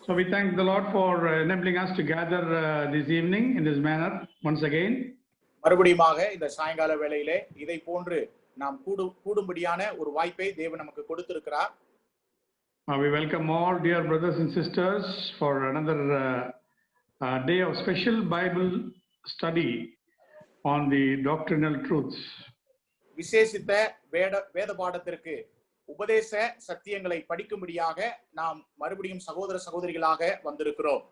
So we thank the Lord for enabling us to gather this evening in this manner once again. மறுபடியுமாக இந்த சாயங்கால வேளையிலே இதை போன்று நாம் கூடும்படியான ஒரு வாய்ப்பை தேவன் நமக்கு கொடுத்திருக்கிறார். We welcome all dear brothers and sisters for another day of special Bible study on the doctrinal truths. விசேஷித்த வேத பாடத்திற்கு உபதேச சத்தியங்களை படிக்கும்படியாக நாம் மறுபடியும் சகோதர சகோதரிகளாக வந்திருக்கிறோம்.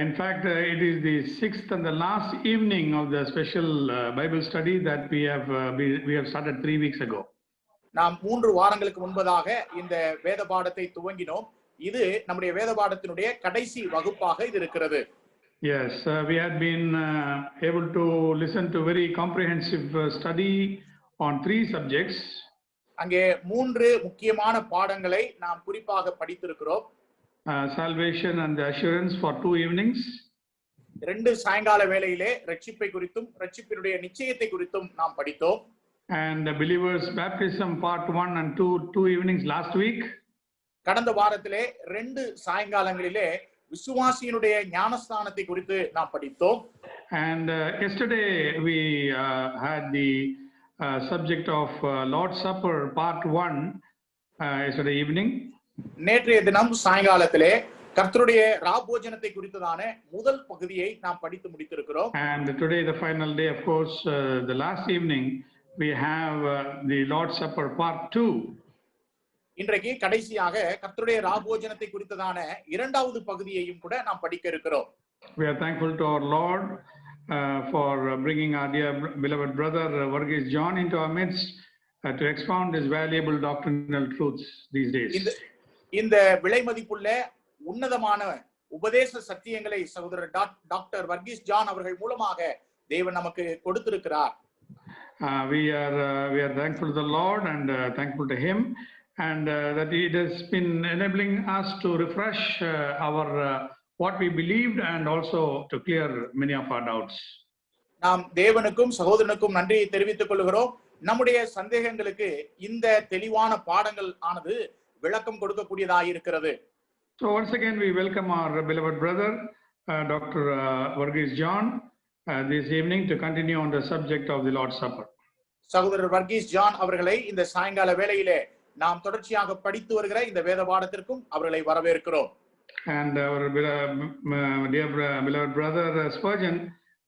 In fact, it is the sixth and the last evening of the special Bible study that we have started 3 weeks ago. நாம் 3 வாரங்களுக்கு முன்பதாக இந்த வேத பாடத்தை துவங்கினோம். இது நம்முடைய வேத பாடத்தினுடைய கடைசி வகுப்பாக இது இருக்கிறது. Yes, we had been able to listen to very comprehensive study on 3 subjects. அங்கே 3 முக்கியமான பாடங்களை நாம் குறிப்பாக படித்திருக்கிறோம். Salvation and the assurance for 2 evenings. 2 சாயங்கால வேளையிலே ரட்சிப்பை குறித்தும் ரட்சிப்பினுடைய நிச்சயத்தை குறித்தும் நாம் படித்தோம். And the believers baptism part 1 and 2 evenings last week. கடந்த வாரத்திலே 2 சாயங்காலங்களிலே விசுவாசியினுடைய ஞானஸ்நானத்தை குறித்து நாம் படித்தோம். And yesterday we had the subject of Lord's Supper part 1 yesterday evening. நேற்றைய தினம் சாயங்காலத்திலே கர்த்தருடைய ராபோஜனத்தை குறித்ததான முதல் பகுதியை நாம் படித்து முடித்திருக்கிறோம். And today the final day, of course, the last evening we have the Lord's Supper part 2. இன்றைக்கு கடைசியாக கர்த்தருடைய ராபோஜனத்தை குறித்ததான இரண்டாவது பகுதியையும் கூட நாம் படிக்க இருக்கிறோம். We are thankful to our Lord for bringing our dear beloved brother Varghese John into our midst to expound his valuable doctrinal truths these days. இந்த விலைமதிப்புள்ள உன்னதமான உபதேச சத்தியங்களை சகோதரர் டாக்டர் வர்கீஸ் ஜான் அவர்கள் மூலமாக தேவன் நமக்கு கொடுத்திருக்கிறார். We are thankful to the Lord and thankful to him and that he has been enabling us to refresh our what we believed and also to clear many of our doubts. நாம் தேவனுக்கும் சகோதரனுக்கும் நன்றியை தெரிவித்துக் கொள்கிறோம். நம்முடைய சந்தேகங்களுக்கு இந்த தெளிவான பாடங்கள் ஆனது விளக்கம் கொடுக்கக்கூடியதாக இருக்கிறது. So once again we welcome our beloved brother Dr. Varghese John this evening to continue on the subject of the Lord's Supper. சகோதரர் வர்கீஸ் ஜான் அவர்களை இந்த சாயங்கால வேளையிலே நாம் தொடர்ச்சியாக படித்து வருகிற இந்த வேத பாடத்திற்கும் அவர்களை வரவேற்கிறோம். And our dear beloved brother Spurgeon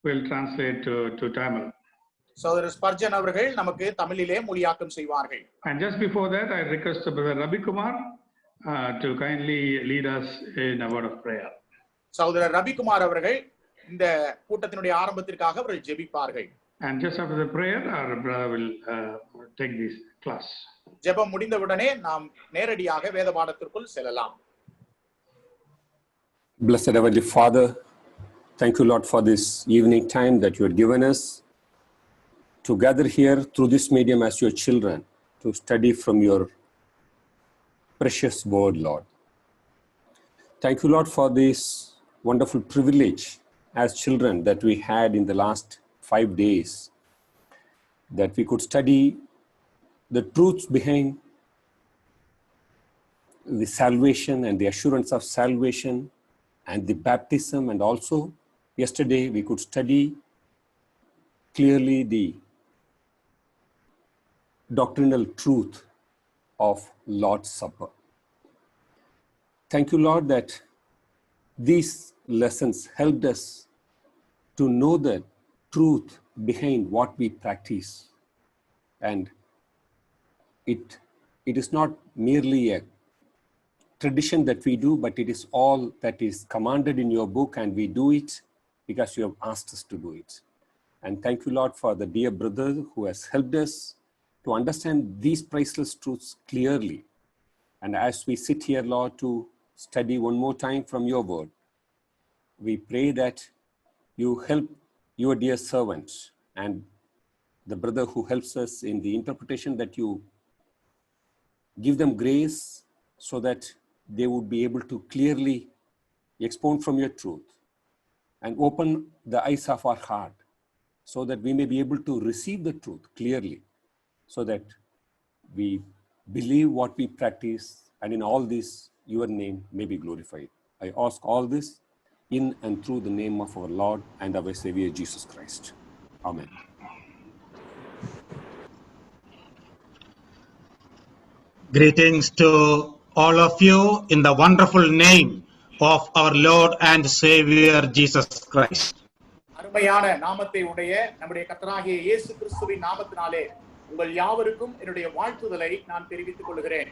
will translate to Tamil. சகோதரர் ஸ்பர்ஜன் அவர்கள் நமக்கு தமிழிலே மொழியாக்கம் செய்வார்கள். And just before that I request brother Ravi Kumar to kindly lead us in a word of prayer. சகோதரர் ரவி குமார் அவர்கள் இந்த கூட்டத்தினுடைய ஆரம்பத்திற்காக அவர்கள் ஜெபிப்பார்கள். And just after the prayer our brother will take this class. ஜெபம் முடிந்தவுடனே நாம் நேரடியாக வேத பாடத்திற்குள் செல்லலாம். Blessed Heavenly Father, thank you Lord for this evening time that you have given us to gather here through this medium as your children to study from your precious word, Lord. Thank you Lord for this wonderful privilege as children that we had in the last 5 days, that we could study the truths behind the salvation and the assurance of salvation and the baptism, and also yesterday we could study clearly the doctrinal truth of Lord's Supper. Thank you Lord that these lessons helped us to know the truth behind what we practice, and it is not merely a tradition that we do, but it is all that is commanded in your book, and we do it because you have asked us to do it. And thank you Lord for the dear brother who has helped us to understand these priceless truths clearly. And as we sit here Lord to study one more time from your word, we pray that you help your dear servants and the brother who helps us in the interpretation, that you give them grace so that they would be able to clearly expound from your truth and open the eyes of our heart so that we may be able to receive the truth clearly, so that we believe what we practice, and in all this your name may be glorified. I ask all this in and through the name of our Lord and our Savior Jesus Christ. Amen. Greetings to all of you in the wonderful name of our Lord and Savior Jesus Christ. அருமையான நாமத்தை உடைய நம்முடைய கர்த்தராகிய இயேசு கிறிஸ்துவின் நாமத்தினாலே உங்கள் யாவருக்கும் என்னுடைய வாழ்த்துதலை நான் தெரிவித்துக் கொள்கிறேன்.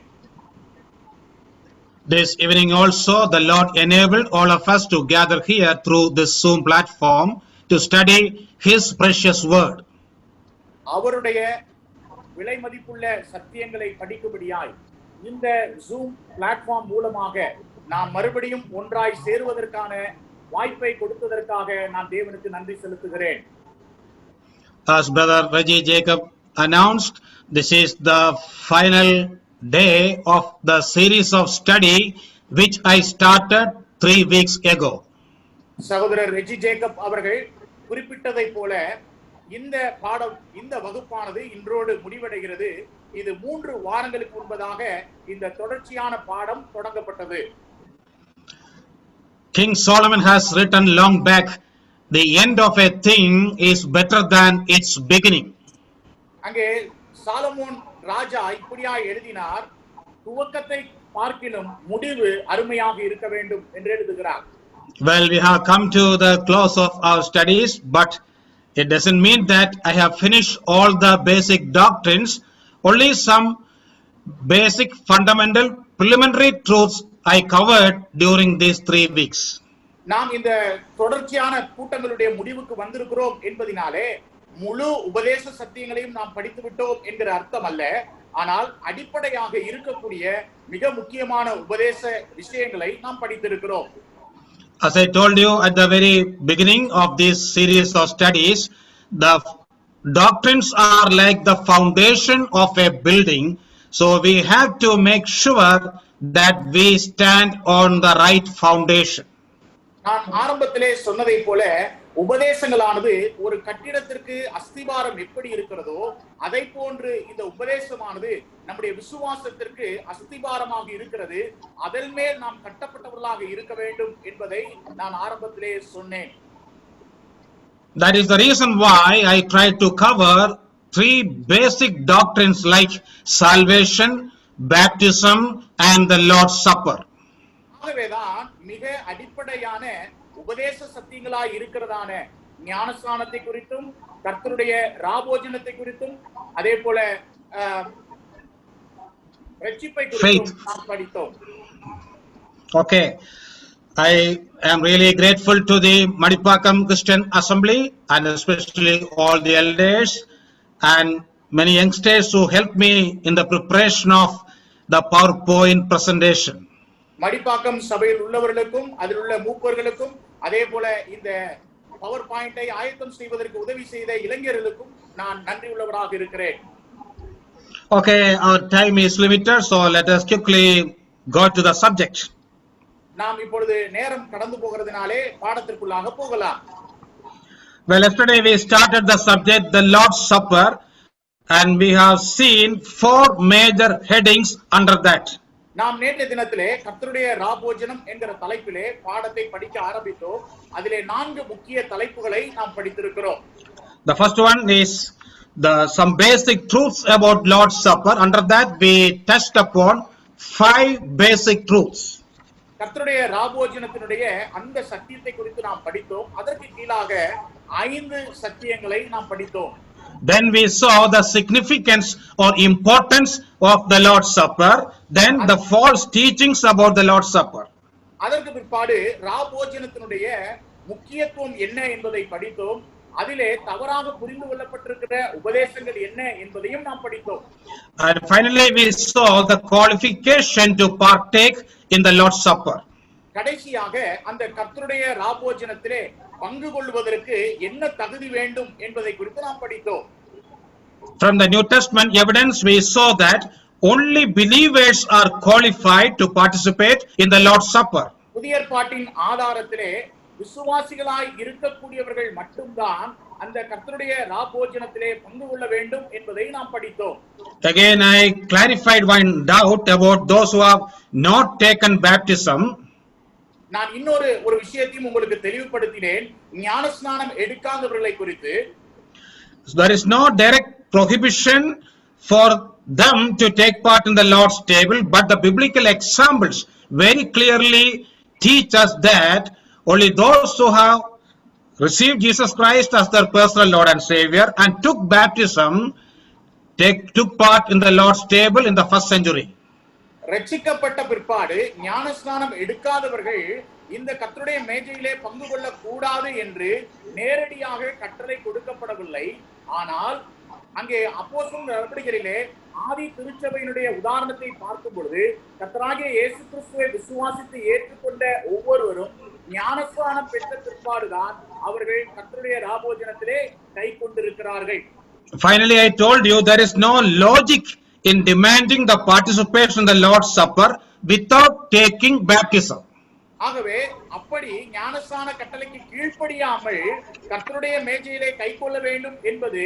This evening also the Lord enabled all of us to gather here through this Zoom platform to study His precious word. அவருடைய விலை மதிப்புள்ள சத்தியங்களை படிக்கும்படியாய் இந்த Zoom பிளாட்ஃபார்ம் மூலமாக நாம் மறுபடியும் ஒன்றாய் சேருவதற்கான வாய்ப்பை கொடுத்ததற்காக நான் தேவனுக்கு நன்றி செலுத்துகிறேன். As Brother Reggie Jacob announced, this is the final day of the series of study which I started 3 weeks ago. சகோதரர் ரெஜி ஜேக்கப் அவர்கள் குறிப்பிட்டதை போல இந்த வகுப்பானது இன்றோடு முடிவடைகிறது. இது 3 வாரங்களுக்கு முன்பதாக இந்த தொடர்ச்சியான பாடம் தொடங்கப்பட்டது. King Solomon has written long back, the end of a thing is better than its beginning. அங்கே சாலமோன் ராஜா இப்படியாய் எழுதினார், துவக்கத்தை பார்க்கிலும் முடிவு அருமையாக இருக்க வேண்டும் என்று எழுதுகிறார். Well, we have come to the close of our studies, but it doesn't mean that I have finished all the basic doctrines. Only some basic fundamental preliminary truths I covered during these 3 weeks. நாம் இந்த தொடர்ச்சியான கூட்டங்களுடைய முடிவுக்கு வந்திருக்கிறோம் என்பதினாலே முழு உபதேச சத்தியங்களையும் நாம் படித்து விட்டோம் என்கிற அர்த்தம் அல்ல. ஆனால் அடிப்படையாக இருக்கக்கூடிய மிக முக்கியமான உபதேச விஷயங்களை நாம் படித்திருக்கிறோம். As I told you at the very beginning of this series of studies, the doctrines are like the foundation of a building. So we have to make sure that we stand on the right foundation. நான் ஆரம்பத்திலே சொன்னதை போல உபதேசங்களானது ஒரு கட்டிடத்திற்கு அஸ்திவாரம் எப்படி இருக்கிறதோ அதை போன்று இந்த உபதேசமானது நம்முடைய விசுவாசத்திற்கு அஸ்திவாரமாக இருக்கிறது. அதன் மேல் நாம் கட்டப்பட்டவர்களாக இருக்க வேண்டும் என்பதை நான் ஆரம்பத்திலே சொன்னேன். That is the reason why I tried to cover 3 basic doctrines like salvation, baptism and the Lord's Supper. ஆகவேதான் மிக அடிப்படையான உபதேச சத்தியங்களாய் இருக்கிறதான ஞானஸ்நானத்தை குறித்தும் கர்த்தருடைய ராபோஜனத்தை குறித்தும் அதே போல ரட்சிப்பை குறித்தும் நாம் படித்தோம். Okay, I am really grateful to the Madipakam Christian Assembly and especially all the elders and many youngsters who helped me in the preparation of the PowerPoint presentation. Madipakkam சபையில் உள்ளவர்களுக்கும் அதில் உள்ள மூப்பர்களுக்கும் அதே போல இந்த பவர் பாயிண்டை ஆயத்தம் செய்வதற்கு உதவி செய்த இளைஞர்களுக்கும் நான் நன்றி உள்ளவராக இருக்கிறேன். Okay, our time is limited, so let us quickly go to the subject. நாம் இப்பொழுது நேரம் கடந்து போகிறதுனாலே பாடத்திற்குள்ளாக போகலாம். Well, yesterday we started the subject, the Lord's Supper, and we have seen 4 major headings under that. நாம் நேற்றைய தினத்திலே கர்த்தருடைய ராபோஜனம் என்கிற தலைப்பிலே பாடத்தை படிக்க ஆரம்பித்தோம். அதிலே 4 முக்கிய தலைப்புகளை நாம் படித்திருக்கிறோம். The first one is some basic truths about Lord's Supper. Under that we touched upon 5 basic truths. கர்த்தருடைய ராபோஜனத்தினுடைய அந்த சத்தியத்தை குறித்து நாம் படித்தோம். அதற்கு கீழாக 5 சத்தியங்களை நாம் படித்தோம். Then we saw the significance or importance of the Lord's Supper. Then the false teachings about the Lord's Supper. அதற்கு பிற்பாடு ராபோஜனத்தினுடைய முக்கியத்துவம் என்ன என்பதை படித்தோம். அதிலே தவறாக புரிந்து கொள்ளப்பட்டிருக்கிற உபதேசங்கள் என்ன என்பதையும் நாம் படித்தோம். And finally we saw the qualification to partake in the Lord's Supper. கடைசியாக அந்த கர்த்தருடைய ராபோஜனத்திலே பங்கு கொள்வதற்கு என்ன தகுதி வேண்டும் என்பதை குறித்து நாம் படித்தோம். From the New Testament evidence we saw that only believers are qualified to participate in the Lord's Supper. புதிய ஏற்பாட்டின் ஆதாரத்திலே விசுவாசிகளாய் இருக்கக்கூடியவர்கள் மட்டும்தான் அந்த கர்த்தருடைய ராபோஜனத்திலே பங்கு கொள்ள வேண்டும் என்பதை நாம் படித்தோம். Again I clarified one doubt about those who have not taken baptism. நான் இன்னொரு விஷயத்தையும் உங்களுக்கு தெளிவுபடுத்தினேன். ஞானஸ்நானம் எடுக்காதவர்களை குறித்து. There is no direct prohibition for them to take part in the Lord's table, but the biblical examples very clearly teach us that only those who have received Jesus Christ as their personal Lord and Savior and took baptism took part in the Lord's table in the first century. ரட்சிக்கப்பட்ட பிற்பாடு ஞானஸ்நானம் எடுக்காதவர்கள் இந்த கர்த்தருடைய மேஜையிலே பங்கு கொள்ள கூடாது என்று நேரடியாக கட்டளை கொடுக்கப்படவில்லை. ஆனால் அங்கே அப்போஸ்தலர் நடவடிக்கைகளிலே ஆதி திருச்சபையினுடைய உதாரணத்தை பார்க்கும் பொழுது கர்த்தராகிய இயேசு கிறிஸ்துவை விசுவாசித்து ஏற்றுக்கொண்ட ஒவ்வொருவரும் ஞானஸ்நானம் பெற்ற பிற்பாடுதான் அவர்கள் கர்த்தருடைய ராபோஜனத்திலே கை கொண்டிருக்கிறார்கள். Finally, I told you there is no logic in demanding the participation in the Lord's Supper without taking baptism. ஆகவே அப்படி ஞானஸ்நான கட்டளைக்கு கீழ்ப்படியாமல் கர்த்தருடைய மேஜையிலே கைக்கொள்ள வேண்டும் என்பது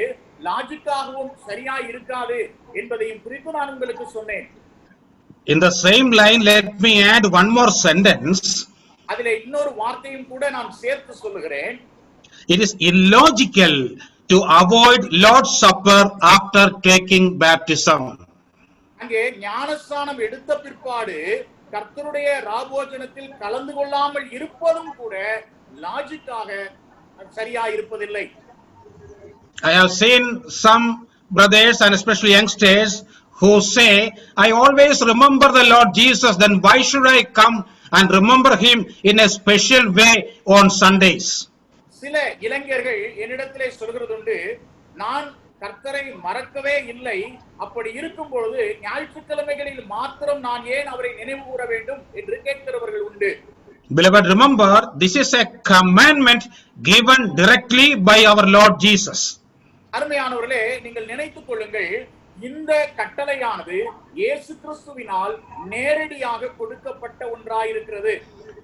லாஜிக்காகவும் சரியாய் இருக்காது என்பதையும் குறித்து நான் உங்களுக்கு சொன்னேன். In the same line, let me add one more sentence. அதிலே இன்னொரு வார்த்தையும் கூட நான் சேர்த்து சொல்லுகிறேன். It is illogical to avoid Lord's Supper after taking baptism. அங்கே ஞானஸ்நானம் எடுத்த பிற்பாடு கர்த்தருடைய ராபோஜனத்தில் கலந்து கொள்ளாமல் இருப்பதும் கூட லாஜிக்காக சரியா இருப்பதில்லை. I have seen some brothers and especially youngsters who say, I always remember the Lord Jesus, then why should I come and remember him in a special way on Sundays? சில இளைஞர்கள் என்னிடத்திலே சொல்கிறதுண்டு, நான் கர்த்தரை மறக்கவே இல்லை, அப்படி இருக்கும் பொழுது ஞாயிற்றுக்கிழமைகளில் மாத்திரம் நான் ஏன் அவரை நினைவு கூற வேண்டும் என்று கேட்கிறவர்கள் உண்டு. Beloved, remember, this is a commandment given directly by our Lord Jesus. அருமையானவர்களே, நீங்கள் நினைத்துக் கொள்ளுங்கள், இந்த கட்டளையானது இயேசு கிறிஸ்துவினால் நேரடியாக கொடுக்கப்பட்ட ஒன்றாயிருக்கிறது.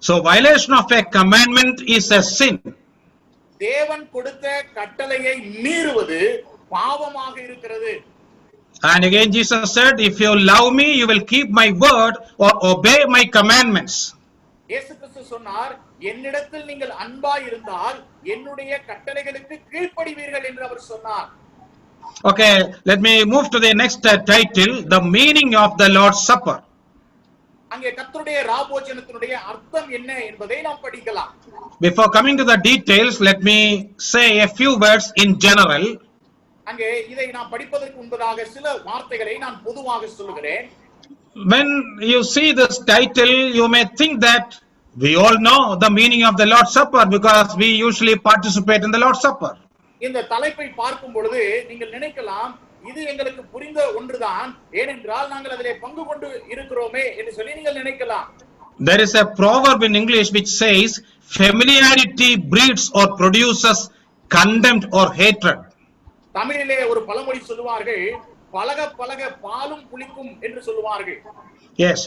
So violation of a commandment is a sin. தேவன் கொடுத்த கட்டளையை மீறுவது பாவமாக இருக்கிறது. And again Jesus said, if you love me, you will keep my word or obey my commandments. இயேசு கிறிஸ்து சொன்னார், என்னிடத்தில் நீங்கள் அன்பாய் இருந்தால் என்னுடைய கட்டளைகளுக்கு கீழ்ப்படிவீர்கள் என்று அவர் சொன்னார். Okay, let me move to the next title, the meaning of the Lord's Supper. அங்கே கர்த்தருடைய ராபோஜனத்தினுடைய அர்த்தம் என்ன என்பதை நாம் படிக்கலாம். Before coming to the details, let me say a few words in general. அங்கே இதை நாம் படிப்பதற்கு முன்பதாக சில வார்த்தைகளை நான் பொதுவாக சொல்லுகிறேன். When you see this title, you may think that we all know the meaning of the Lord's Supper because we usually participate in the Lord's Supper. இந்த தலைப்பை பார்க்கும் பொழுது நீங்கள் நினைக்கலாம், இது எங்களுக்கு புரிந்த ஒன்றுதான், ஏனென்றால் நாங்கள் அதிலே பங்கு கொண்டு இருக்கிறோமே என்று சொல்லி நீங்கள் நினைக்கலாம். There is a proverb in English which says, familiarity breeds or produces contempt or hatred. தமிழிலே ஒரு பழமொழி சொல்லுவார்கள், பழக பழக பாலும் புளிக்கும் என்று சொல்லுவார்கள். Yes,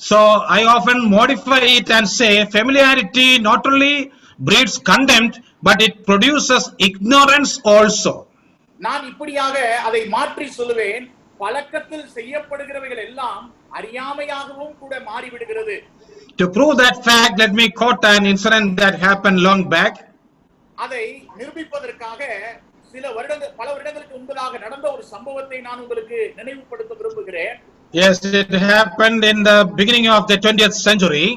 so I often modify it and say familiarity not only breeds contempt but it produces ignorance also. நான் இப்படியாக அதை மாற்றி சொல்லுவேன், பழக்கத்தில் செய்யப்படுகிறவைகள் எல்லாம் அறியாமையாகவும் கூட மாறிவிடுகிறது. To prove that fact, let me quote an incident that happened long back. அதை நிரூபிப்பதற்காக பல வருடங்களுக்கு முன்பதாக நடந்த ஒரு சம்பவத்தை நான் உங்களுக்கு நினைவுபடுத்த விரும்புகிறேன். Yes, it happened in the beginning of the 20th century.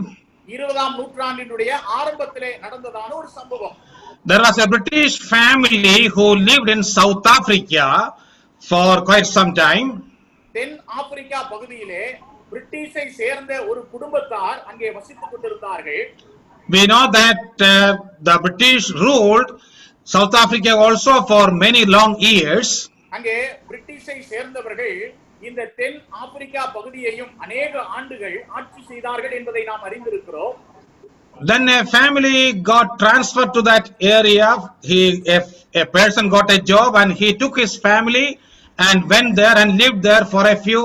20ஆம் நூற்றாண்டினுடைய ஆரம்பத்திலே நடந்ததான ஒரு சம்பவம். There was a British family who lived in South Africa for quite some time. Then Africa பகுதியிலே பிரிட்டிஷை சேர்ந்த ஒரு குடும்பத்தார் அங்கே வசித்துக் கொண்டிருந்தார்கள். We know that the British ruled South Africa also for many long years. அங்கே பிரிட்டிஷை சேர்ந்தவர்கள் இந்த தென் ஆப்பிரிக்கா பகுதியையும் அநேக ஆண்டுகள் ஆட்சி செய்தார்கள் என்பதை நாம் அறிந்திருக்கிறோம். Then a family got transferred to that area. A person got a job and he took his family and went there and lived there for a few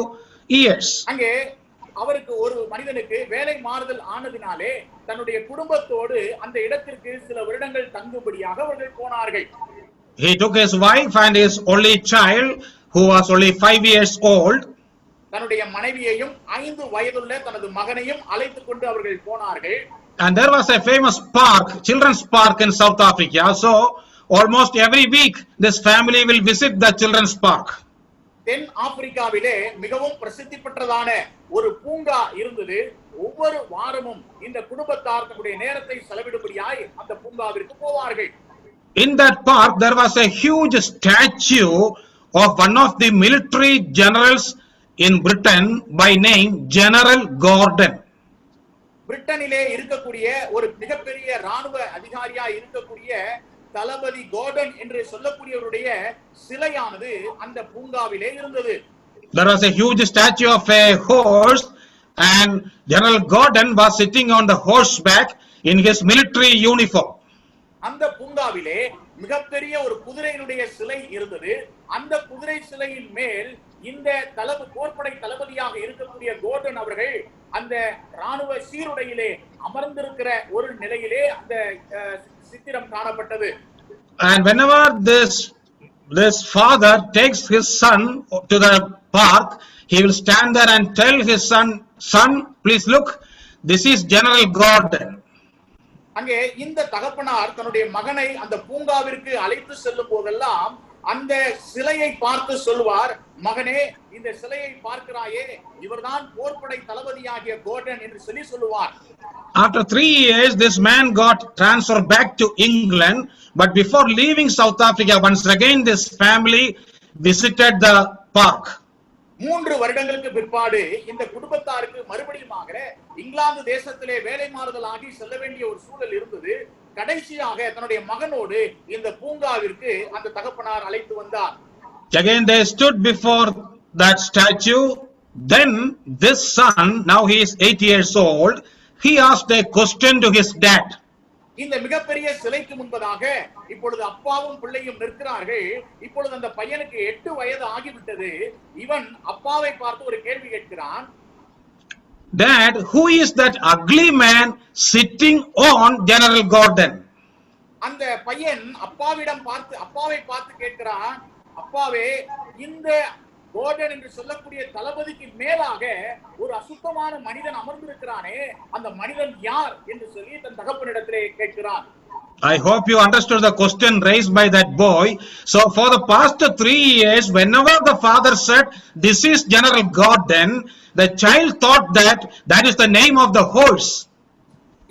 years. அங்கே அவருக்கு ஒரு மனிதனுக்கு வேலை மாறுதல் ஆனதினாலே தன்னுடைய குடும்பத்தோடு அந்த இடத்திற்கு சில வருடங்கள் தங்கும்படியாக அவர்கள் போனார்கள். He took his wife and his only child who was only 5 years old. தன்னுடைய மனைவியையும் 5 வயதுள்ள தனது மகனையும் அழைத்துக் கொண்டு அவர்கள் போனார்கள். And there was a famous park, children's park in South Africa. So almost every week this family will visit the children's park. தென் ஆப்பிரிக்காவிலே மிகவும் பிரசித்தி பெற்றதான ஒரு பூங்கா இருந்தது. ஒவ்வொரு வாரமும் இந்த குடும்பத்தார் தங்களுடைய நேரத்தை செலவிடும்படியாய் அந்த பூங்காவிற்கு போவார்கள். In that park there was a huge statue of one of the military generals in Britain by name General Gordon. பிரிட்டனிலே இருக்கக்கூடிய ஒரு மிகப்பெரிய ராணுவ அதிகாரியா இருக்கக்கூடிய தளபதி கோர்டன் என்று சொல்லக்கூடியவருடைய சிலையானது அந்த பூங்காவிலே இருந்தது. There was a huge statue of a horse and General Gordon was sitting on the horseback in his military uniform. அந்த பூங்காவிலே மிகப்பெரிய ஒரு குதிரையினுடைய சிலை இருந்தது. அந்த குதிரை சிலையின் மேல் இந்த போர்ப்படை தளபதியாக இருக்கக்கூடிய கோர்டன் அவர்கள் அந்த ராணுவ சீருடையிலே அமர்ந்திருக்கிற ஒரு நிலையிலே அந்த சித்திரம் காணப்பட்டது. And whenever this father takes his son to the park, he will stand there and tell his son, please look, this is General Gordon. அங்கே இந்த தகப்பனார் தன்னுடைய மகனை அந்த பூங்காவிற்கு அழைத்து செல்லும் போதெல்லாம் அந்த சிலையை பார்த்து சொல்வார், மகனே இந்த சிலையை பார்க்கிறாயே, இவர்தான் போர்ப்படை தளபதியாகிய கோர்டன் என்று சொல்லுவார். After 3 years, this man got transferred back to England, but before leaving South Africa, once again this family visited the park. 3 வருடங்களுக்கு பிற்பாடு இந்த குடும்பத்தாருக்கு மறுபடியுமாக இங்கிலாந்து தேசத்திலே வேலை மாறுதல் ஆகி செல்ல வேண்டிய ஒரு சூழல் இருந்தது. கடைசியாக தன்னுடைய மகனோடு இந்த பூங்காவிற்கு அந்த தகப்பனார் அழைத்து வந்தார். Again they stood before that statue. Then this son, now he is 8 years old, he asked a question to his dad. இந்த மிகப்பெரிய சிலைக்கு முன்பதாக இப்பொழுது அப்பாவும் பிள்ளையும் நிற்கிறார்கள். இப்பொழுது அந்த பையனுக்கு 8 வயது ஆகிவிட்டது. இவன் அப்பாவை பார்த்து ஒரு கேள்வி கேட்கிறான். Dad, who is that ugly man sitting on General Gordon? அந்த பையன் அப்பாவை பார்த்து கேட்கிறான், அப்பாவே இந்த கோர்டன் என்று சொல்லக்கூடிய தளபதிக்கு மேலாக ஒரு அசுத்தமான மனிதன் அமர்ந்திருக்கிறானே, அந்த மனிதன் யார் என்று சொல்லி தன் தகப்பனிடத்திலே கேட்கிறான். I hope you understood the question raised by that boy. So for the past 3 years, whenever the father said, this is General Gordon, the child thought that that is the name of the horse.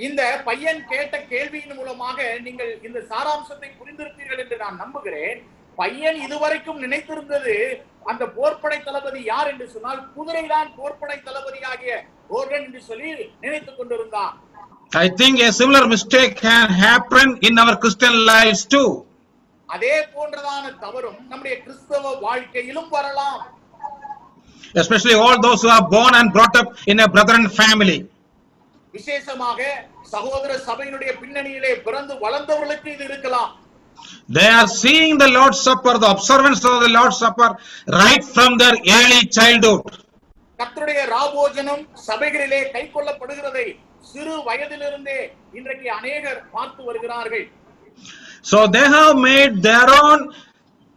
இந்த பையன் கேட்ட கேள்வியின் மூலமாக நீங்கள் இந்த சாராம்சத்தை புரிந்திருப்பீர்கள் என்று நான் நம்புகிறேன். பையன் இதுவரைக்கும் நினைத்திருந்தது அந்த போர்ப்படை தளபதி யார் என்று சொன்னால் குதிரைதான் போர்ப்படை தளபதியாகிய கோர்டன் என்று சொல்லி நினைத்துக் கொண்டிருந்தான். I think a similar mistake can happen in our Christian lives too. அதே போன்றதான தவறும் நம்முடைய கிறிஸ்தவ வாழ்க்கையிலும் வரலாம். Especially all those who are born and brought up in a brethren family. விசேஷமாக சகோதர சபையினுடைய பின்னணியிலே பிறந்து வளர்ந்தவர்களுக்கு இது இருக்கலாம். They are seeing the Lord's Supper, the observance of the Lord's Supper right from their early childhood. கர்த்தருடைய ராபோஜனம் சபைகளிலே கைக்கொள்ளப்படுகிறதை சிறு வயதிலிருந்தே இன்றைக்கு அநேகர் பார்த்து வருகிறார்கள். So they have made their own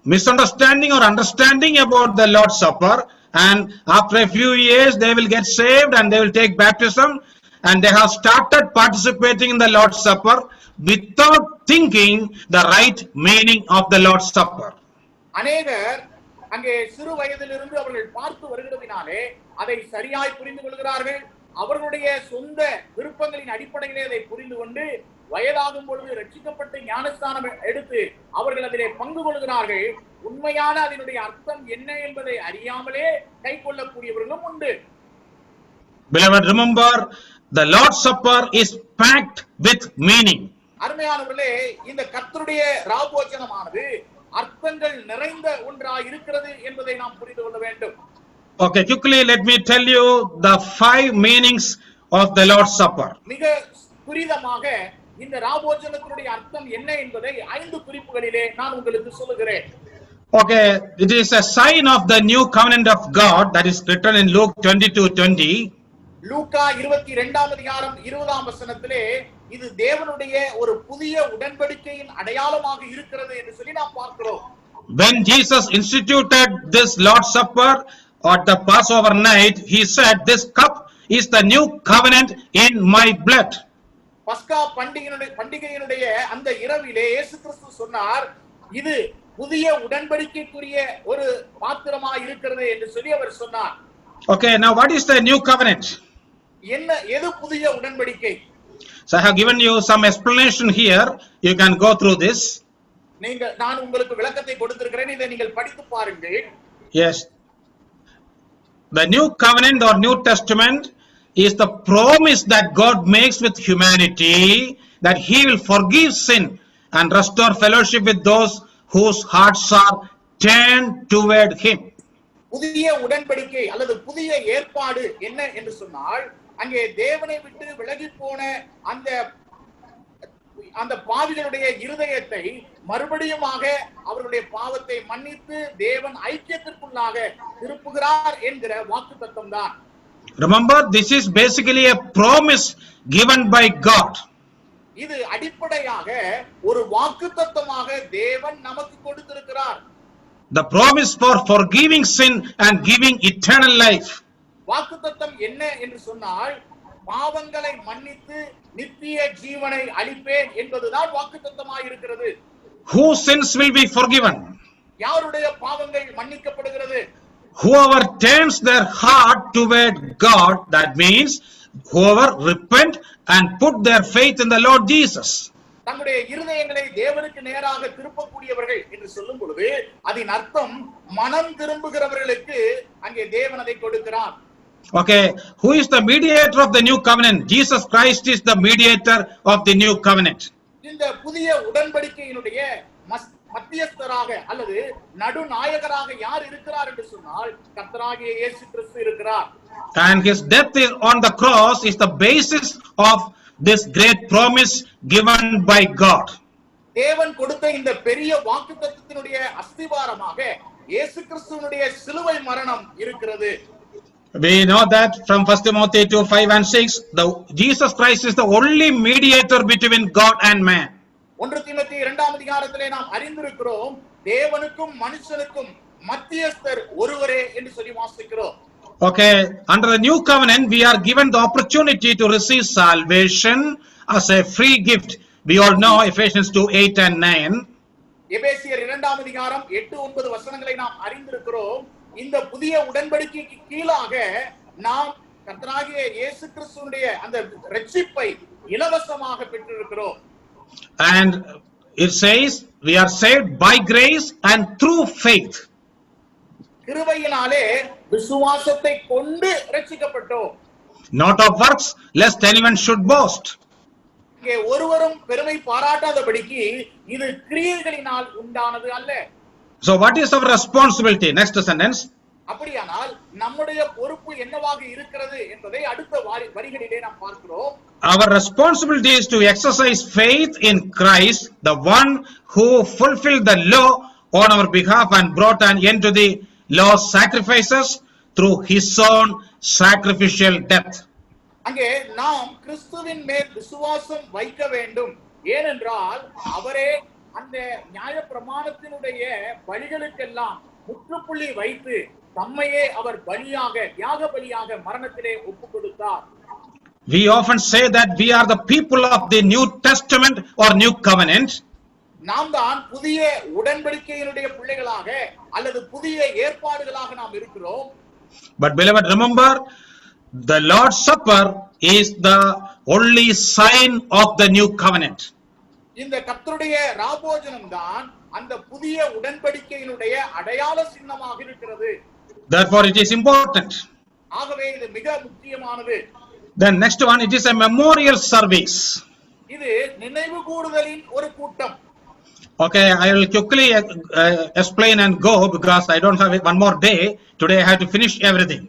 misunderstanding or understanding about the Lord's Supper, and after a few years they will get saved and they will take baptism, and they have started participating in the Lord's Supper without thinking the right meaning of the Lord's Supper. அநேகர் அங்கே சிறு வயதிலிருந்து அவர்கள் பார்த்து வருகிறதினாலே அதை சரியாய் புரிந்து கொள்கிறார்கள். அவர்களுடைய சொந்த விருப்பங்களின் அடிப்படையிலே அதை புரிந்து கொண்டு வயதாகும் பொழுது ரட்சிக்கப்பட்டு ஞானஸ்தானம் எடுத்து அவர்கள் அதிலே பங்கு கொள்கிறார்கள். உண்மையான அதனுடைய அர்த்தம் என்ன என்பதை அறியாமலே கை கொள்ளக்கூடியவர்களும் உண்டு. Beloved, remember, the Lord's Supper is packed with meaning. அருமையானவர்களே, இந்த கர்த்தருடைய ராபோஜனமானது அர்த்தங்கள் நிறைந்த ஒன்றாய் இருக்கிறது என்பதை நாம் புரிந்து கொள்ள வேண்டும். Okay, quickly let me tell you the 5 meanings of the Lord's Supper. மிக துரிதமாக இந்த ராபோஜனத்தினுடைய அர்த்தம் என்ன என்பதை 5 குறிப்புகளிலே நான் உங்களுக்கு சொல்லுகிறேன். Okay, it is a sign of the new covenant of God that is written in Luke 22:20. லூக்கா 22ஆம் அதிகாரம் 20ஆம் வசனத்திலே இது தேவனுடைய ஒரு புதிய உடன்படிக்கையின் அடையாளமாக இருக்கிறது என்று சொல்லி நாம் பார்க்கிறோம். When Jesus instituted this Lord's Supper at the Passover night, he said, this cup is the new covenant in my blood. பஸ்கா பண்டிகையினுடைய அந்த இரவிலே இயேசு கிறிஸ்து சொன்னார், இது புதிய உடன்படிக்கைக்குரிய ஒரு பாத்திரமா இருக்கிறது என்று சொல்லி அவர் சொன்னார். Okay, now what is the new covenant? என்ன எது புதிய உடன்படிக்கை? So I have given you some explanation here. You can go through this. நான் உங்களுக்கு விளக்கத்தை கொடுத்திருக்கிறேன், இதை நீங்கள் படித்து பாருங்கள். Yes. The new covenant or New Testament is the promise that God makes with humanity that he will forgive sin and restore fellowship with those whose hearts are turned toward him. புதிய உடன்படிக்கை அல்லது புதிய ஏற்பாடு என்ன என்று சொன்னால், அங்கே தேவனை விட்டு விலகி போன அந்த பாவிகளுடைய இருதயத்தை மறுபடியுமாக அவர்களுடைய பாவத்தை மன்னித்து தேவன் ஐக்கியத்திற்குள்ளாக திருப்புகிறார் என்கிற வாக்குத்தத்தம் தான். Remember, this is basically a promise given by God. இது அடிப்படையாக ஒரு வாக்குத்தத்தமாக தேவன் நமக்கு கொடுத்திருக்கிறார். The promise for forgiving sin and giving eternal life. வாக்குத்தத்தம் என்ன என்று சொன்னால், பாவங்களை மன்னித்து நித்திய ஜீவனை அளிப்பேன் என்பதுதான் வாக்குத்தத்தமாய் இருக்கிறது. Whose sins will be forgiven? யாருடைய பாவங்கள் மன்னிக்கப்படுகிறது? Whoever turns their heart toward God, that means whoever repent and put their faith in the Lord Jesus. தங்களுடைய இருதயங்களை தேவனுக்கு நேராக திருப்பக்கூடியவர்கள் என்று சொல்லும் பொழுது அதன் அர்த்தம் மனம் திரும்புகிறவர்களுக்கு அங்கே தேவன் அதை கொடுக்கிறார். Okay, who is the mediator of the new covenant? Jesus Christ is the mediator of the new covenant. இந்த புதிய உடன்படிக்கையினுடைய மத்தியஸ்தராக அல்லது நடுநாயகராக யார் இருக்கிறார் என்று சொன்னால் கர்த்தராகிய இயேசு கிறிஸ்து இருக்கிறார். And his death on the cross is the basis of this great promise given by God. தேவன் கொடுத்த இந்த பெரிய வாக்குத்தத்தத்தினுடைய அஸ்திவாரமாக இயேசு கிறிஸ்துவினுடைய சிலுவை மரணம் இருக்கிறது. We know that from 1 Timothy 2:5 and 6, Jesus Christ is the only mediator between God and man. 1 தீமோத்தேயு 2ஆம் அதிகாரத்திலே நாம் அறிந்திருக்கிறோம், தேவனுக்கும் மனுஷனுக்கும் மத்தியஸ்தர் ஒருவரே என்று சொல்லி வாசிக்கிறோம். Okay, under the new covenant we are given the opportunity to receive salvation as a free gift. We all know Ephesians 2:8 and 9. எபேசியர் 2ஆம் அதிகாரம் 8-9 வசனங்களை நாம் அறிந்திருக்கிறோம். இந்த புதிய உடன்படிக்கைக்கு கீழாக நாம் கர்த்தராகிய இயேசு கிறிஸ்துவினுடைய அந்த இரட்சிப்பை இலவசமாக பெற்றிருக்கிறோம். And it says we are saved by grace and through faith. கிருபையினாலே விசுவாசத்தை கொண்டு இரட்சிக்கப்பட்டோம். Not of works, lest anyone should boast. இங்கே ஒருவரும் பெருமை பாராட்டாதபடிக்கு இது கிரியைகளினால் உண்டானது அல்ல. So what is our responsibility? Next sentence. அப்படியானால் நம்முடைய பொறுப்பு என்னவாக இருக்கிறது என்பதை அடுத்த வரிகளிலே நாம் பார்க்கிறோம். Our responsibility is to exercise faith in Christ, the one who fulfilled the law on our behalf and brought an end to the law's sacrifices through his own sacrificial death. அங்கே நாம் கிறிஸ்துவின் மேல் விசுவாசம் வைக்க வேண்டும். ஏனென்றால் அவரே அந்த நியாயப்பிரமாணத்தினுடைய பலிகளுக்கெல்லாம் முற்றுப்புள்ளி வைத்து தம்மையே அவர் பலியாக யாக பலியாக மரணத்திலே ஒப்புக் கொடுத்தார். We often say that we are the people of the New Testament or New Covenant. நாம் தான் புதிய உடன்படிக்கையினுடைய பிள்ளைகளாக அல்லது புதிய ஏற்பாடுகளாக நாம் இருக்கிறோம். But beloved, remember, the Lord's Supper is the only sign of the New Covenant. இந்த கர்த்தருடைய ராபோஜனம் தான் அந்த புதிய உடன்படிக்கையினுடைய அடையாள சின்னமாக இருக்கிறது. Therefore, it is important. ஆகவே இது மிக முக்கியமானது. Then next one, it is a memorial service. இது நினைவு கூறுதலின் ஒரு கூட்டம். Okay, I will quickly explain and go because I don't have one more day. Today I have to finish everything.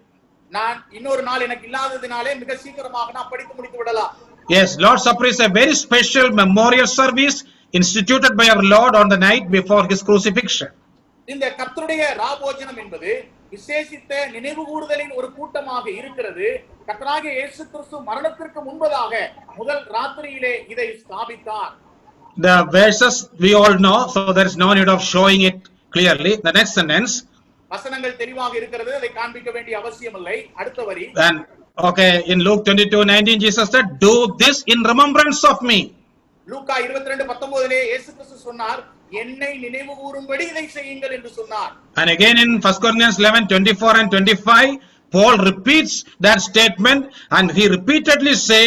நான் இன்னொரு நாள் எனக்கு இல்லாததினாலே மிக சீக்கிரமாக நான் படித்து முடித்து விடலாம். Yes, Lord's Supper is a very special memorial service instituted by our Lord on the night before his crucifixion. இந்த கர்த்தருடைய ராபோஜனம் என்பது விசேஷித்த நினைவு கூறுதலின் ஒரு கூட்டமாக இருக்கிறது. கர்த்தராகிய இயேசு கிறிஸ்து மரணத்திற்கு முன்பதாக முதல் ராத்திரியிலே இதை ஸ்தாபித்தார். The verses we all know, so there is no need of showing it clearly. The next sentence. வசனங்கள் தெளிவாக இருக்கிறது, அதை காண்பிக்க வேண்டிய அவசியம் இல்லை. அடுத்த வரி. And Okay, in Luke 22:19, Jesus said, "Do this in remembrance of me." லூக்கா 22:19 இயேசு கிறிஸ்து சொன்னார், என்னை நினைவு கூறும்படி இதை செய்யுங்கள் என்று சொன்னார். And again in 1 Corinthians 11:24 and 25, Paul repeats that statement and he repeatedly say,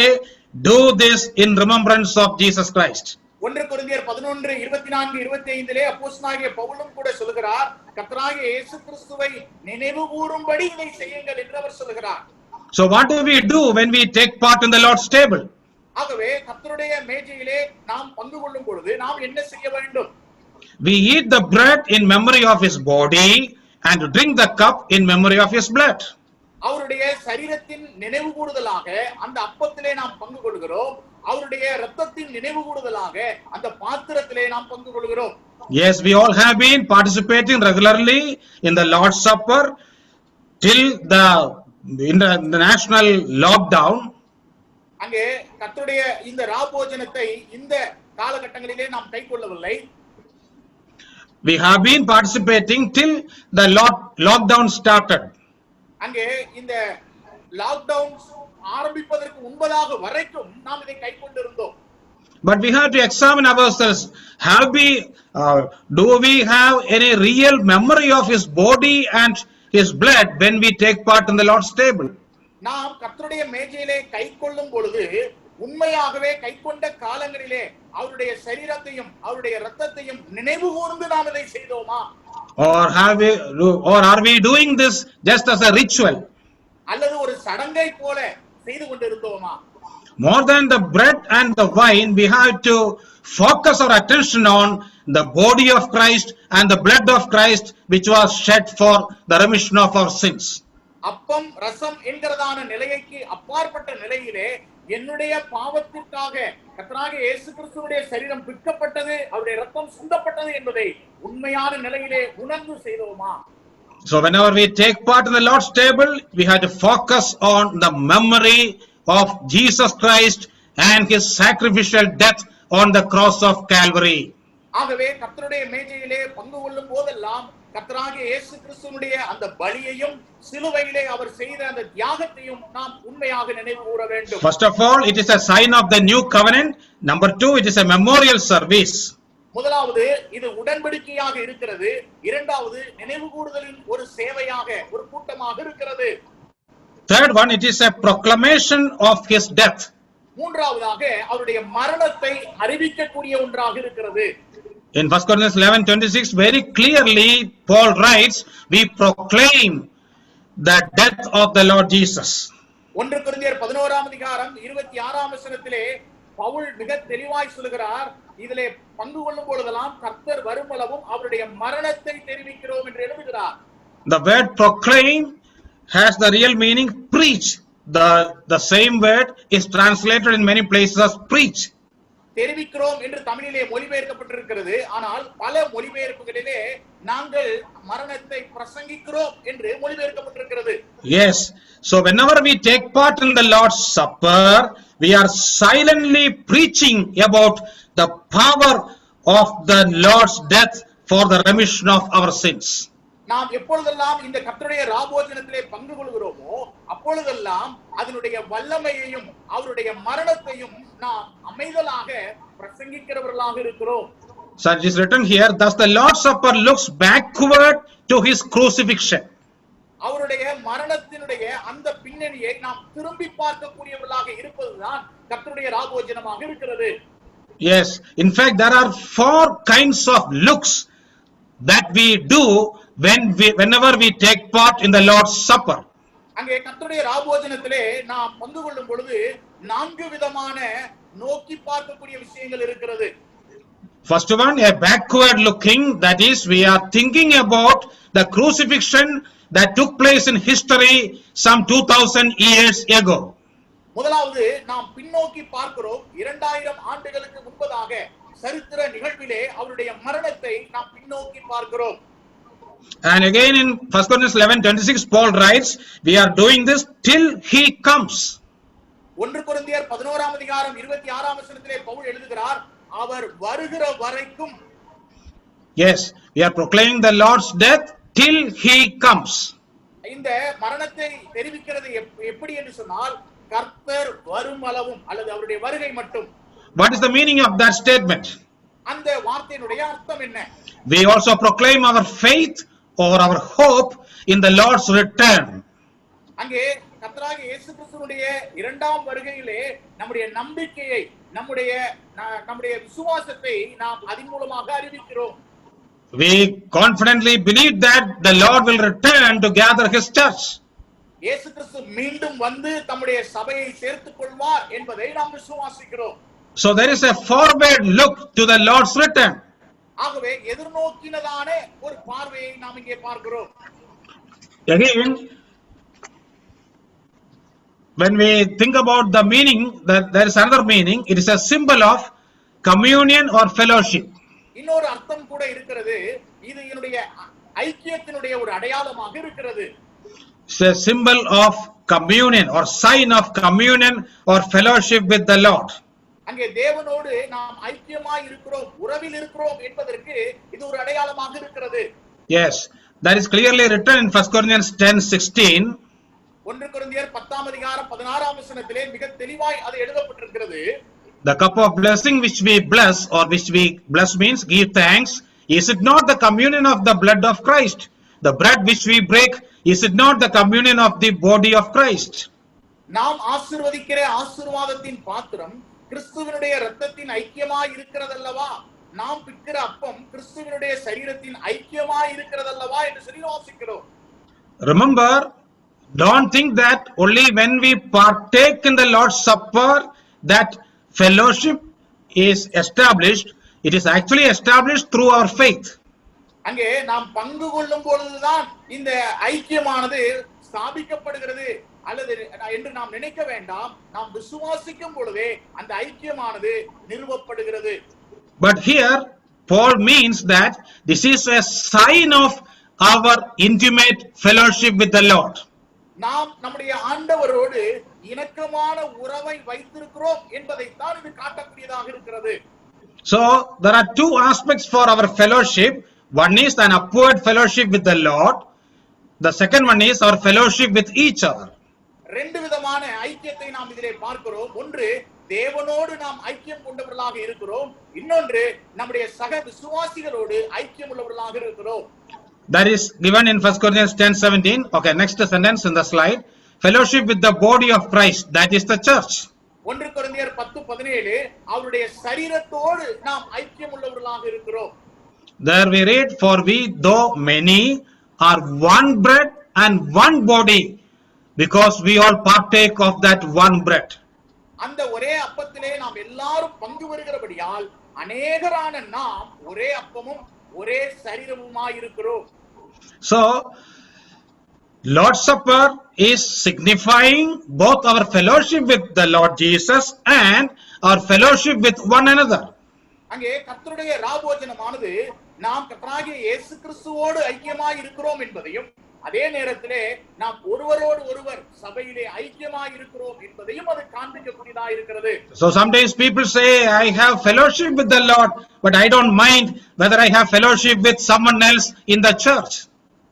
"Do this in remembrance of Jesus Christ." 1 கொரிந்தியர் 11:24-25 அப்போஸ்தலனாகிய பவுலும் கூட சொல்கிறார், கர்த்தராகிய இயேசு கிறிஸ்துவை நினைவு கூறும்படி இதை செய்யுங்கள் என்று அவர் சொல்கிறார். So what do we do when we take part in the Lord's table? ஆகவே கர்த்தருடைய மேஜையிலே நாம் பங்கு கொள்ளும் பொழுது நாம் என்ன செய்ய வேண்டும்? We eat the bread in memory of his body and drink the cup in memory of his blood. அவருடைய சரீரத்தின் நினைவு கூறுதலாக அந்த அப்பத்திலே நாம் பங்கு கொள்கிறோம். அவருடைய இரத்தத்தின் நினைவு கூறுதலாக அந்த பாத்திரத்திலே நாம் பங்கு கொள்கிறோம். Yes, we all have been participating regularly in the Lord's Supper till the national lockdown. அங்கே கர்த்தருடைய இந்த ராபோஜனத்தை இந்த காலகட்டங்களிலே நாம் கைக்கொள்ளவில்லை. We have been participating till the lockdown started. அங்கே இந்த லாக்டவுன் ஆரம்பிப்பதற்கு முன்பதாக வரைக்கும் நாம் இதை கைக்கொண்டிருந்தோம். But we have to examine ourselves. Do we have any real memory of his body and his blood when we take part in the Lord's table? நாம் கர்த்தருடைய மேஜையிலே கைக்கொள்ளும் பொழுது உண்மையாகவே கைக்கொண்ட காலங்களிலே அவருடைய சரீரத்தையும் அவருடைய இரத்தத்தையும் நினைவு கூர்ந்து நாம் இதை செய்தோமா? Or are we doing this just as a ritual? அல்லது ஒரு சடங்கை போல செய்து கொண்டிருந்தோமா? More than the bread and the wine, we have to focus our attention on the body of Christ and the blood of Christ, which was shed for the remission of our sins. அப்பம் ரசம் என்கிறதான நிலைக்கு அப்பாற்பட்ட நிலையிலே என்னுடைய பாவத்திற்காக கர்த்தராகிய இயேசு கிறிஸ்துவுடைய சரீரம் பிற்கப்பட்டது, அவருடைய இரத்தம் சிந்தப்பட்டது என்பதை உண்மையான நிலையிலே உணர்ந்து செய்தோமா? So whenever we take part in the Lord's table, we have to focus on the memory of Jesus Christ and his sacrificial death on the cross of Calvary. ஆகவே கர்த்தருடைய மேஜையிலே பங்கு கொள்ளும் போதெல்லாம் கர்த்தராகிய இயேசு கிறிஸ்துவினுடைய அந்த பலியையும் சிலுவையிலே அவர் செய்த அந்த தியாகத்தையும் நாம் உண்மையாக நினைவு கூற வேண்டும். First of all, it is a sign of the new covenant. Number 2, it is a memorial service. முதலாவது இது உடன்படிக்கையாக இருக்கிறது. இரண்டாவது நினைவு கூறுதலின் ஒரு சேவையாக ஒரு கூட்டமாக இருக்கிறது. Third one, it is a proclamation of his death. மூன்றாவதாக அவருடைய மரணத்தை அறிவிக்கக்கூடிய ஒன்றாக இருக்கிறது. In 1 Corinthians 11:26, very clearly Paul writes, we proclaim the death of the Lord Jesus. 1 கொரிந்தியர் 11:26 பவுல் மிக தெளிவாய் சொல்கிறார், இதிலே பங்கு கொள்ளும் பொழுதெல்லாம் கர்த்தர் வருமளவும் அவருடைய மரணத்தை தெரிவிக்கிறோம் என்று எழுதுகிறார். The word proclaim has the real meaning preach. The same word is translated in many places as preach. தெரிவிக்கிறோம் என்று தமிழிலே மொழிபெயர்க்கப்பட்டிருக்கிறது. ஆனால் பல மொழிபெயர்ப்புகளிலே நாங்கள் மரணத்தை பிரசங்கிக்கிறோம் என்று மொழிபெயர்க்கப்பட்டிருக்கிறது. Yes, so whenever we take part in the Lord's Supper, we are silently preaching about the power of the Lord's death for the remission of our sins. நாம் எப்பொழுதெல்லாம் இந்த கர்த்தருடைய ராபோஜனத்திலே பங்கு கொள்கிறோமோ அப்பொழுதெல்லாம் அதனுடைய வல்லமையையும் அவருடைய மரணத்தையும் நாம் அமைதலாக பிரசங்கிக்கிறவர்களாக இருக்கிறோம். So it is written here, thus the Lord's Supper looks backward to his crucifixion. அவருடைய மரணத்தினுடைய அந்த பின்னணியை நாம் திரும்பி பார்க்கக்கூடியவர்களாக இருப்பதுதான் கர்த்தருடைய ராபோஜனமாக இருக்கிறது. Yes, in fact there are 4 kinds of looks that we do whenever we take part in the Lord's Supper. அங்கே கர்த்தருடைய ராபோஜனத்திலே நாம் பங்கு கொள்ளும் பொழுது 4 விதமான நோக்கி பார்க்கக்கூடிய விஷயங்கள் இருக்கிறது. First one, a backward looking, that is, we are thinking about the crucifixion that took place in history some 2000 years ago. முதலாவது நாம் பின்னோக்கி பார்க்கிறோம். 2000 ஆண்டுகளுக்கு முன்பதாக சரித்திர நிகழ்விலே அவருடைய மரணத்தை நாம் பின்னோக்கி பார்க்கிறோம். And again in 1 Corinthians 11:26, Paul writes, we are doing this till he comes. 1 கொரிந்தியர் 11:26 பவுல் எழுதுகிறார், அவர் வருகிற வரைக்கும். Yes, we are proclaiming the Lord's death till he comes. இந்த மரணத்தை தெரிவிக்கிறது எப்படி என்று சொன்னால் கர்த்தர் வரும் அளவும் அல்லது அவருடைய வருகை மட்டும். What is the meaning of that statement? அந்த வார்த்தையினுடைய அர்த்தம் என்ன? We also proclaim our faith or our hope in the Lord's return. அங்கே கர்த்தராகிய இயேசு கிறிஸ்துவினுடைய இரண்டாம் வருகையிலே நம்முடைய நம்பிக்கையை நம்முடைய விசுவாசத்தை நாம் அதன் மூலமாக அறிவிக்கிறோம். We confidently believe that the Lord will return to gather his church. இயேசு கிறிஸ்து மீண்டும் வந்து தம்முடைய சபையை சேர்த்துக் கொள்வார் என்பதை நாம் விசுவாசிக்கிறோம். So there is a forward look to the Lord's return. ஆகவே எதிர்நோக்கினதான ஒரு பார்வையை நாம் இங்கே பார்க்கிறோம். Again, when we think about the meaning, there is another meaning. It is a symbol of communion or fellowship. இன்னொரு அர்த்தம் கூட இருக்கிறது. இது என்னுடைய ஐக்கியத்தினுடைய ஒரு அடையாளமாக இருக்கிறது. It's a symbol of communion or sign of communion or fellowship with the Lord. அங்கே தேவனோடு நாம் ஐக்கியமாய் இருக்கிறோம், உறவில் இருக்கிறோம் என்பதற்கு இது ஒரு அடையாளமாக இருக்கிறது. Yes, that is clearly written in 1 Corinthians 10:16. 1 கொரிந்தியர் 10ஆம் அதிகாரம் 16ஆம் வசனத்திலே மிக தெளிவாய் அது எழுதப்பட்டிருக்கிறது. The cup of blessing which we bless, or which we bless means give thanks, is it not the communion of the blood of Christ? The bread which we break, is it not the communion of the body of Christ? நாம் ஆசீர்வதிக்கிற ஆசீர்வாதத்தின் பாத்திரம் கிறிஸ்துவினுடைய இரத்தத்தின் ஐக்கியமாய் இருக்கிறதல்லவா? நாம் பிற்கிற அப்பம் கிறிஸ்துவினுடைய சரீரத்தின் ஐக்கியமாய் இருக்கிறதல்லவா என்று சொல்லி வாசிக்கிறோம். Remember, don't think that only when we partake in the Lord's Supper that fellowship is established. It is actually established through our faith. அங்கே நாம் பங்கு கொள்ளும் பொழுதுதான் இந்த ஐக்கியமானது ஸ்தாபிக்கப்படுகிறது அல்லது என்று நாம் நினைக்க வேண்டாம். நாம் விசுவாசிக்கும் பொழுதே அந்த ஐக்கியமானது நிறுவப்படுகிறது. But here Paul means that this is a sign of our intimate fellowship with the Lord. நாம் நம்முடைய ஆண்டவரோடு இணக்கமான உறவை வைத்திருக்கிறோம் என்பதைத்தான் இது காட்டக்கூடியதாக இருக்கிறது. So there are two aspects for our fellowship. One is an upward fellowship with the Lord. The second one is our fellowship with each other. ரெண்டு விதமான ஐக்கியத்தை நாம் இதிலே பார்க்கிறோம். ஒன்று தேவனோடு நாம் ஐக்கியம் கொண்டவர்களாக இருக்கிறோம். இன்னொன்று நம்முடைய சக விசுவாசிகளோடு ஐக்கியம் உள்ளவர்களாக இருக்கிறோம். That is given in 1 Corinthians 10:17. Okay, next sentence in the slide. Fellowship with the body of Christ, that is the church. 1 கொரிந்தியர் 10:17 அவருடைய சரீரத்தோடு நாம் ஐக்கியம் உள்ளவர்களாக இருக்கிறோம். There we read, for we though many are one bread and one body, because we all partake of that one bread. அந்த ஒரே அப்பத்திலே நாம் எல்லாரும் பங்கு வருகிறபடியால் அநேகரான நாம் ஒரே அப்பமும் ஒரே சரீரமுமாய் இருக்கிறோம். So Lord's Supper is signifying both our fellowship with the Lord Jesus and our fellowship with one another. அங்கே கர்த்தருடைய ராபோஜனமானது நாம் கர்த்தராகிய இயேசு கிறிஸ்துவோடு ஐக்கியமாய் இருக்கிறோம் என்பதையும் அதே நேரத்திலே நாம் ஒருவரோடு ஒருவர் சபையிலே ஐக்கியமாய் இருக்கிறோம் என்பதையும் அது காண்பிக்கக்கூடியதா இருக்கிறது. So sometimes people say, I have fellowship with the Lord, but I don't mind whether I have fellowship with someone else in the church.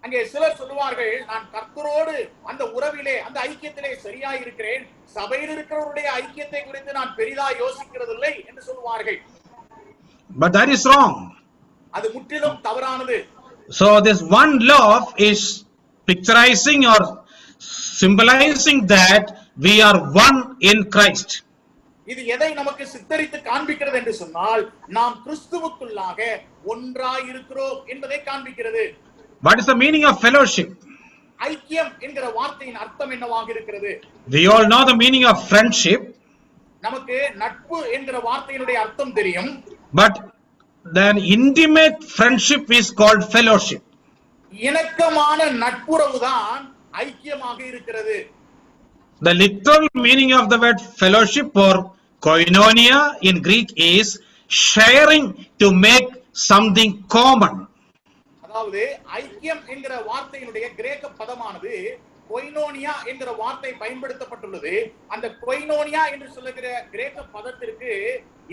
அங்கே சிலர் சொல்லுவார்கள், நான் கர்த்தரோடு அந்த உறவிலே அந்த ஐக்கியத்திலே சரியாய் இருக்கிறேன், சபையில் இருக்கிறவருடைய ஐக்கியத்தை குறித்து நான் பெரிதா யோசிக்கிறதில்லை என்று சொல்லுவார்கள். But that is wrong. அது முற்றிலும் தவறானது. So this one love is picturizing or symbolizing that we are one in Christ. இது எதை நமக்கு சித்தரித்து காண்பிக்கிறது என்று சொன்னால் நாம் கிறிஸ்துவுக்குள்ளாக ஒன்றாய் இருக்கிறோம் என்பதை காண்பிக்கிறது. What is the meaning of fellowship? ஐக்கியம் என்கிற வார்த்தையின் அர்த்தம் என்னவாக இருக்கிறது? We all know the meaning of friendship. நமக்கு நட்பு என்கிற வார்த்தையினுடைய அர்த்தம் தெரியும். But then intimate friendship is called fellowship. இணக்கமான நட்புறவுதான் ஐக்கியமாக இருக்கிறது. The literal meaning of the word fellowship or koinonia in Greek is sharing to make something common. அதாவது ஐக்கியம் என்கிற வார்த்தையினுடைய கிரேக்க பதமானது கொய்னோனியா என்கிற வார்த்தை பயன்படுத்தப்பட்டுள்ளது. அந்த கொய்னோனியா என்று சொல்லுகிற கிரேக்க பதத்திற்கு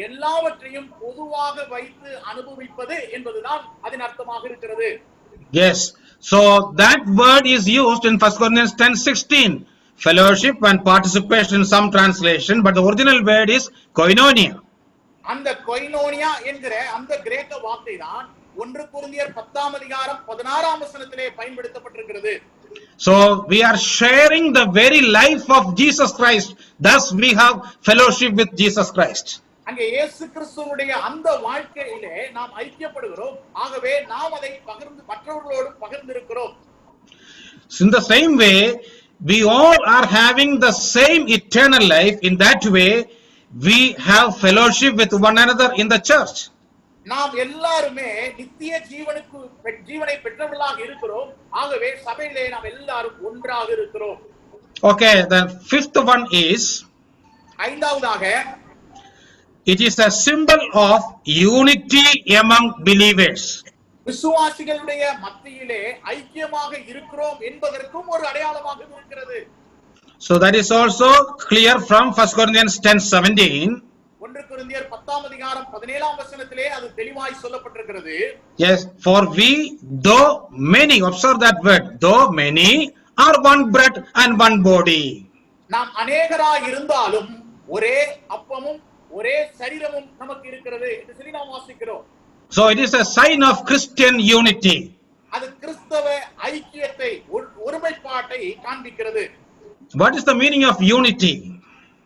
எல்லாவற்றையும் பொதுவாக வைத்து அனுபவிப்பது என்பதுதான் அதன் அர்த்தமாக இருக்கிறது. Yes. So that word is used in 1 Corinthians 10:16. Fellowship and participation in some translation, but the original word is koinonia. அந்த கொய்னோனியா என்கிற அந்த கிரேக்க வார்த்தை தான் 1 கொரிந்தியர் 10:16 பயன்படுத்தப்பட்டிருக்கிறது. So we are sharing the very life of Jesus Christ. Thus we have fellowship with Jesus Christ. அங்கே இயேசு கிறிஸ்துவுடைய அந்த வாழ்க்கையிலே நாம் ஐக்கியப்படுகிறோம். ஆகவே நாம் அதை மற்றவர்களோடு பகிர்ந்திருக்கிறோம். In the same way, we all are having the same eternal life. In that way, we have fellowship with one another in the church. நாம் எல்லாருமே நித்திய ஜீவனை பெற்றவர்களாக இருக்கிறோம். ஆகவே சபையிலே நாம் எல்லாரும் ஒன்றாக இருக்கிறோம். Okay, the fifth one is, ஐந்தாவதாக, it is a symbol of unity among believers. விசுவாசிகளுடைய மத்தியிலே ஐக்கியமாக இருக்கிறோம் என்பதற்கும் ஒரு அடையாளமாக இருக்கிறது. So that is also clear from 1 Corinthians 10:17. 1 கொரிந்தியர் 10:17 அது தெளிவாய் சொல்லப்பட்டிருக்கிறது. Yes, for we, though many, observe that word, though many, are one bread and one body. நாம் அநேகராய் இருந்தாலும் ஒரே அப்பமும் ஒரே சரீரமும் நமக்கு இருக்கிறது என்று சொல்லி நாம் வாசிக்கிறோம். So it is a sign of Christian unity. அது கிறிஸ்தவ ஐக்கியத்தை, ஒருமைப்பாட்டை காண்பிக்கிறது. What is the meaning of unity?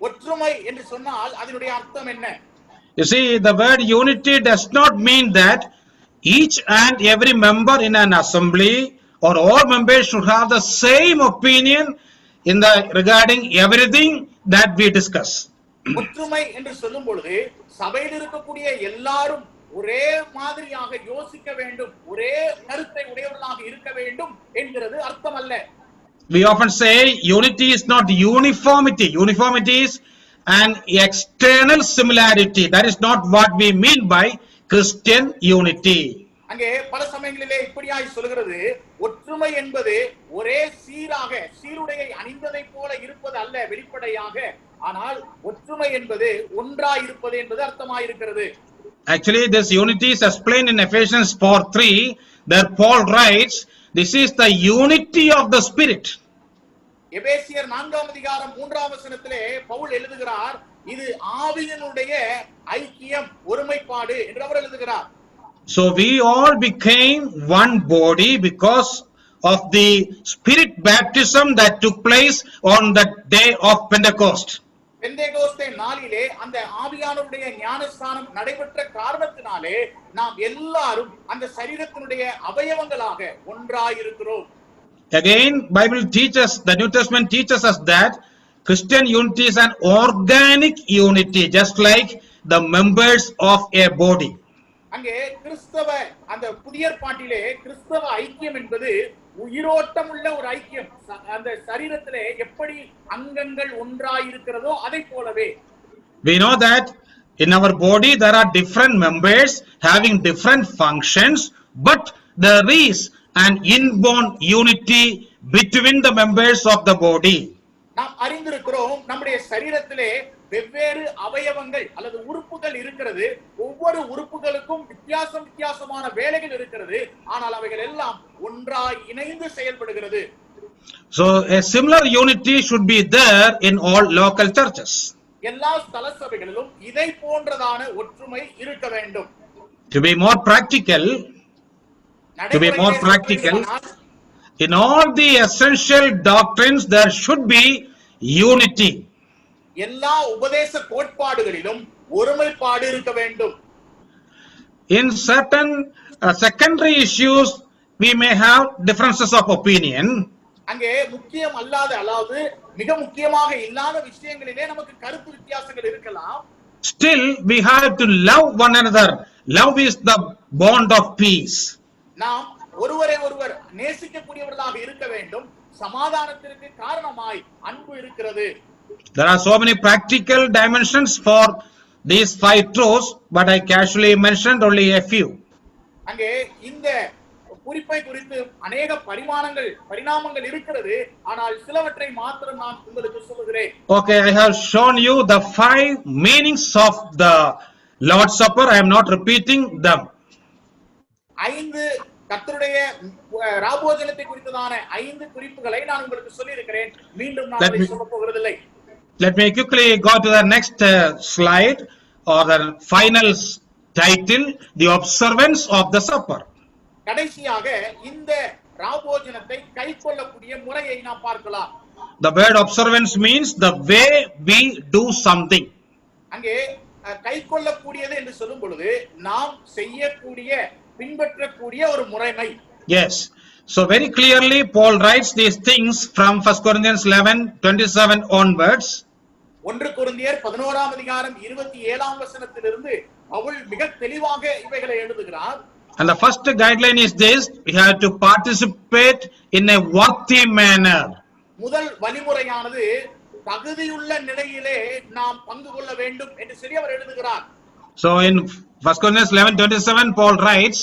ஒற்றுமை என்று சொன்னால் அதனுடைய அர்த்தம் என்ன? You see, the word unity does not mean that each and every member in an assembly or all members should have the same opinion regarding everything that we discuss. ஒற்றுமை என்று சொல்லும் பொழுது சபையில் இருக்கக்கூடிய எல்லாரும் ஒரே மாதிரியாக யோசிக்க வேண்டும், ஒரே கருத்தை உடையவர்களாக இருக்க வேண்டும் என்கிறது அர்த்தம் அல்ல. We often say unity is not uniformity. Uniformity is an external similarity. That is not what we mean by Christian unity. அங்கே பல சமயங்களிலே இப்படியாய் சொல்கிறது, ஒற்றுமை என்பது ஒரே சீருடையை அணிந்ததை போல இருப்பது அல்ல வெளிப்படையாக, ஆனால் ஒற்றுமை என்பது ஒன்றாய் இருப்பது என்பது அர்த்தமாயிருக்கிறது. Actually, this unity is explained in Ephesians 4:3. There Paul writes, this is the unity of the Spirit. எபேசியர் 4:3 பவுல் எழுதுகிறார், இது ஆவியினுடைய ஐக்கியம், ஒருமைப்பாடு என்று அவர் எழுதுகிறார். So we all became one body because of the Spirit baptism that took place on the day of Pentecost. Pentecost நாளிலே அந்த ஆவியானவருடைய ஞானஸ்நானம் நடைபெற்ற காரணத்தினாலே நாம் எல்லாரும் அந்த சரீரத்தினுடைய அவயவங்களாக ஒன்றாயிருக்கிறோம். Again, Bible teaches, the New Testament teaches us that Christian unity is an organic unity, just like the members of a body. அங்கே கிறிஸ்தவ அந்த புதிய ஏற்பாட்டிலே கிறிஸ்தவ ஐக்கியம் என்பது உயிரோட்டம் உள்ள ஒரு ஐக்கியம். அந்த சரீரத்திலே எப்படி அங்கங்கள் ஒன்றாயிருக்கிறதோ அதை போலவே. We know that in our body there are different members having different functions, but there is an inborn unity between the members of the body. நாம் அறிந்திருக்கிறோம், நம்முடைய சரீரத்திலே வெவ்வேறு அவயவங்கள் அல்லது உறுப்புகள் இருக்கிறது. ஒவ்வொரு உறுப்புகளுக்கும் வித்தியாசமான வேலைகள் இருக்கிறது. ஆனால் அவைகள் எல்லாம் ஒன்றாய் இணைந்து செயல்படுகிறது. So a similar unity should be there in all local churches. எல்லா ஸ்தல சபைகளிலும் இதை போன்றதான ஒற்றுமை இருக்க வேண்டும். To be more practical, in all the essential doctrines there should be unity. எல்லா உபதேச கோட்பாடுகளிலும் ஒருமைப்பாடு இருக்க வேண்டும். In certain secondary issues we may have differences of opinion. அங்கே முக்கியம் அல்லாத, அதாவது மிக முக்கியமாக இல்லாத விஷயங்களிலே நமக்கு கருத்து வித்தியாசங்கள் இருக்கலாம். Still we have to love one another. Love is the bond of peace. நாம் ஒருவரை ஒருவர் நேசிக்கக்கூடியவர்களாக இருக்க வேண்டும். சமாதானத்திற்கு காரணமாய் அன்பு இருக்கிறது. There are so many practical dimensions for these 5 truths, but I casually mentioned only a few. அங்கே இந்த குறிப்பை குறித்து अनेक பரிணாமங்கள் இருக்கிறது. ஆனால் சிலவற்றை மாத்திரம் நான் உங்களுக்கு சொல்கிறேன். Okay, I have shown you the 5 meanings of the Lord's Supper. I am not repeating them. 5 கர்த்தருடைய ராபோஜனத்தை குறித்ததான 5 குறிப்புகளை நான் உங்களுக்கு சொல்லி இருக்கிறேன். மீண்டும் நான் அதை சொல்ல போகிறதில்லை. Let me quickly go to the next slide or the final title, the observance of the supper. கடைசியாக இந்த ராபோஜனத்தை கைக்கொள்ளக்கூடிய முறையை நாம் பார்க்கலாம். The word observance means the way we do something. அங்கே கைக்கொள்ளக்கூடியது என்று சொல்லும் பொழுது நாம் செய்யக்கூடிய பின்பற்றக்கூடிய ஒரு முறைமை. Yes. So very clearly Paul writes these things from 1 Corinthians 11:27 onwards. 1 கொரிந்தியர் 11ஆம் அதிகாரம் 27ஆம் வசனத்திலிருந்து பவுல் மிக தெளிவாக இவைகளை எழுதுகிறார். And the first guideline is this: we have to participate in a worthy manner. முதல் வழிமுறையானது தகுதியுள்ள நிலையிலே நாம் பங்கு கொள்ள வேண்டும் என்று சொல்லி அவர் எழுதுகிறார். So in 1 Corinthians 11:27 Paul writes,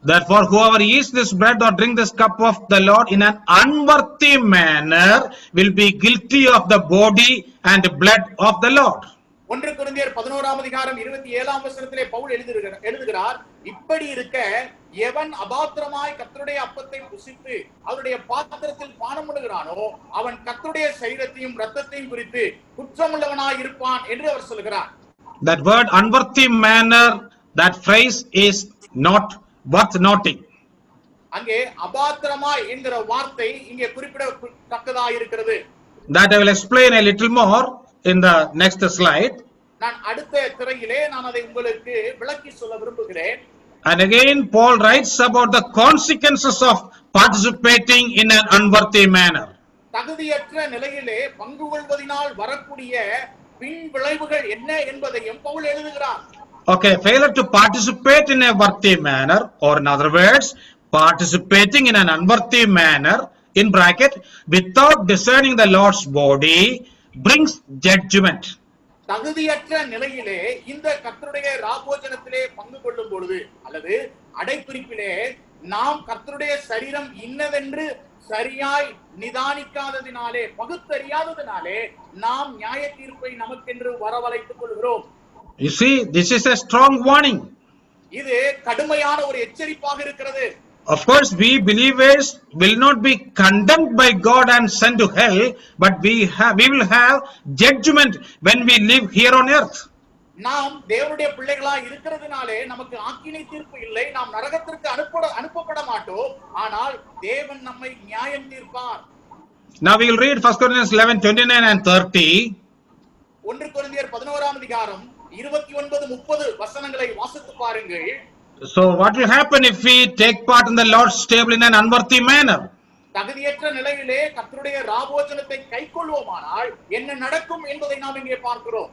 therefore whoever eats this bread or drink this cup of the Lord in an unworthy manner will be guilty of the body and blood of the Lord. 1 கொரிந்தியர் 11ஆம் அதிகாரம் 27ஆம் வசனத்திலே பவுல் எழுதுகிறார், இப்படி இருக்க எவன் அபாத்திரமாய் கர்த்தருடைய அப்பத்தை புசித்து அவருடைய பாத்திரத்தில் பானம் பண்ணுகிறானோ அவன் கர்த்தருடைய சரீரத்தையும் இரத்தத்தையும் குறித்து குற்றமுள்ளவனாய் இருப்பான் என்று அவர் சொல்கிறார். That word unworthy manner, that phrase is not worth noting. அங்கே அபாத்திரமாய் என்கிற வார்த்தை இங்கே குறிப்பிடத்தக்கதாக இருக்கிறது. That I will explain a little more in the next slide. நான் அடுத்த திரையிலே நான் அதை உங்களுக்கு விளக்கி சொல்ல விரும்புகிறேன். And again Paul writes about the consequences of participating in an unworthy manner. தகுதியற்ற நிலையிலே பங்கு கொள்வதினால் வரக்கூடிய பின் விளைவுகள் என்ன என்பதையும் பவுல் எழுதுகிறார். Okay, failure to participate in a worthy manner, or in other words, participating in an unworthy manner, in bracket, without discerning the Lord's body, brings judgment. தகுதியற்ற நிலையிலே இந்த கர்த்தருடைய ராபோஜனத்திலே பங்கு கொள்ளும் பொழுது அல்லது அடைக்குறிப்பிலே நாம் கர்த்தருடைய சரீரம் இன்னதென்று சரியாய் நிதானிக்காததினாலே பகுத்தறியாததினாலே நாம் நியாய தீர்ப்பை நமக்கென்று வரவழைத்துக் கொள்கிறோம். You see, this is a strong warning. இது கடுமையான ஒரு எச்சரிப்பாக இருக்கிறது. Of course, we believers will not be condemned by God and sent to hell, but we will have judgment when we live here on earth. நாம் தேவனுடைய பிள்ளைகளாய் இருக்கிறதுனாலே நமக்கு ஆக்கினை தீர்ப்பு இல்லை, நாம் நரகத்திற்கு அனுப்பப்பட மாட்டோம், ஆனால் தேவன் நம்மை நியாயம் தீர்ப்பார். Now we will read 1 Corinthians 11:29 and 30. 1 கொரிந்தியர் 11ஆம் அதிகாரம் 29-30 வசனங்களை வாசித்து பாருங்கள். So what will happen if we take part in the Lord's table in an unworthy manner? தகுதியற்ற நிலையிலே கர்த்தருடைய ராபோஜனத்தை கைக்கொள்வோமானால் என்ன நடக்கும் என்பதை நாம் இங்கே பார்க்கிறோம்.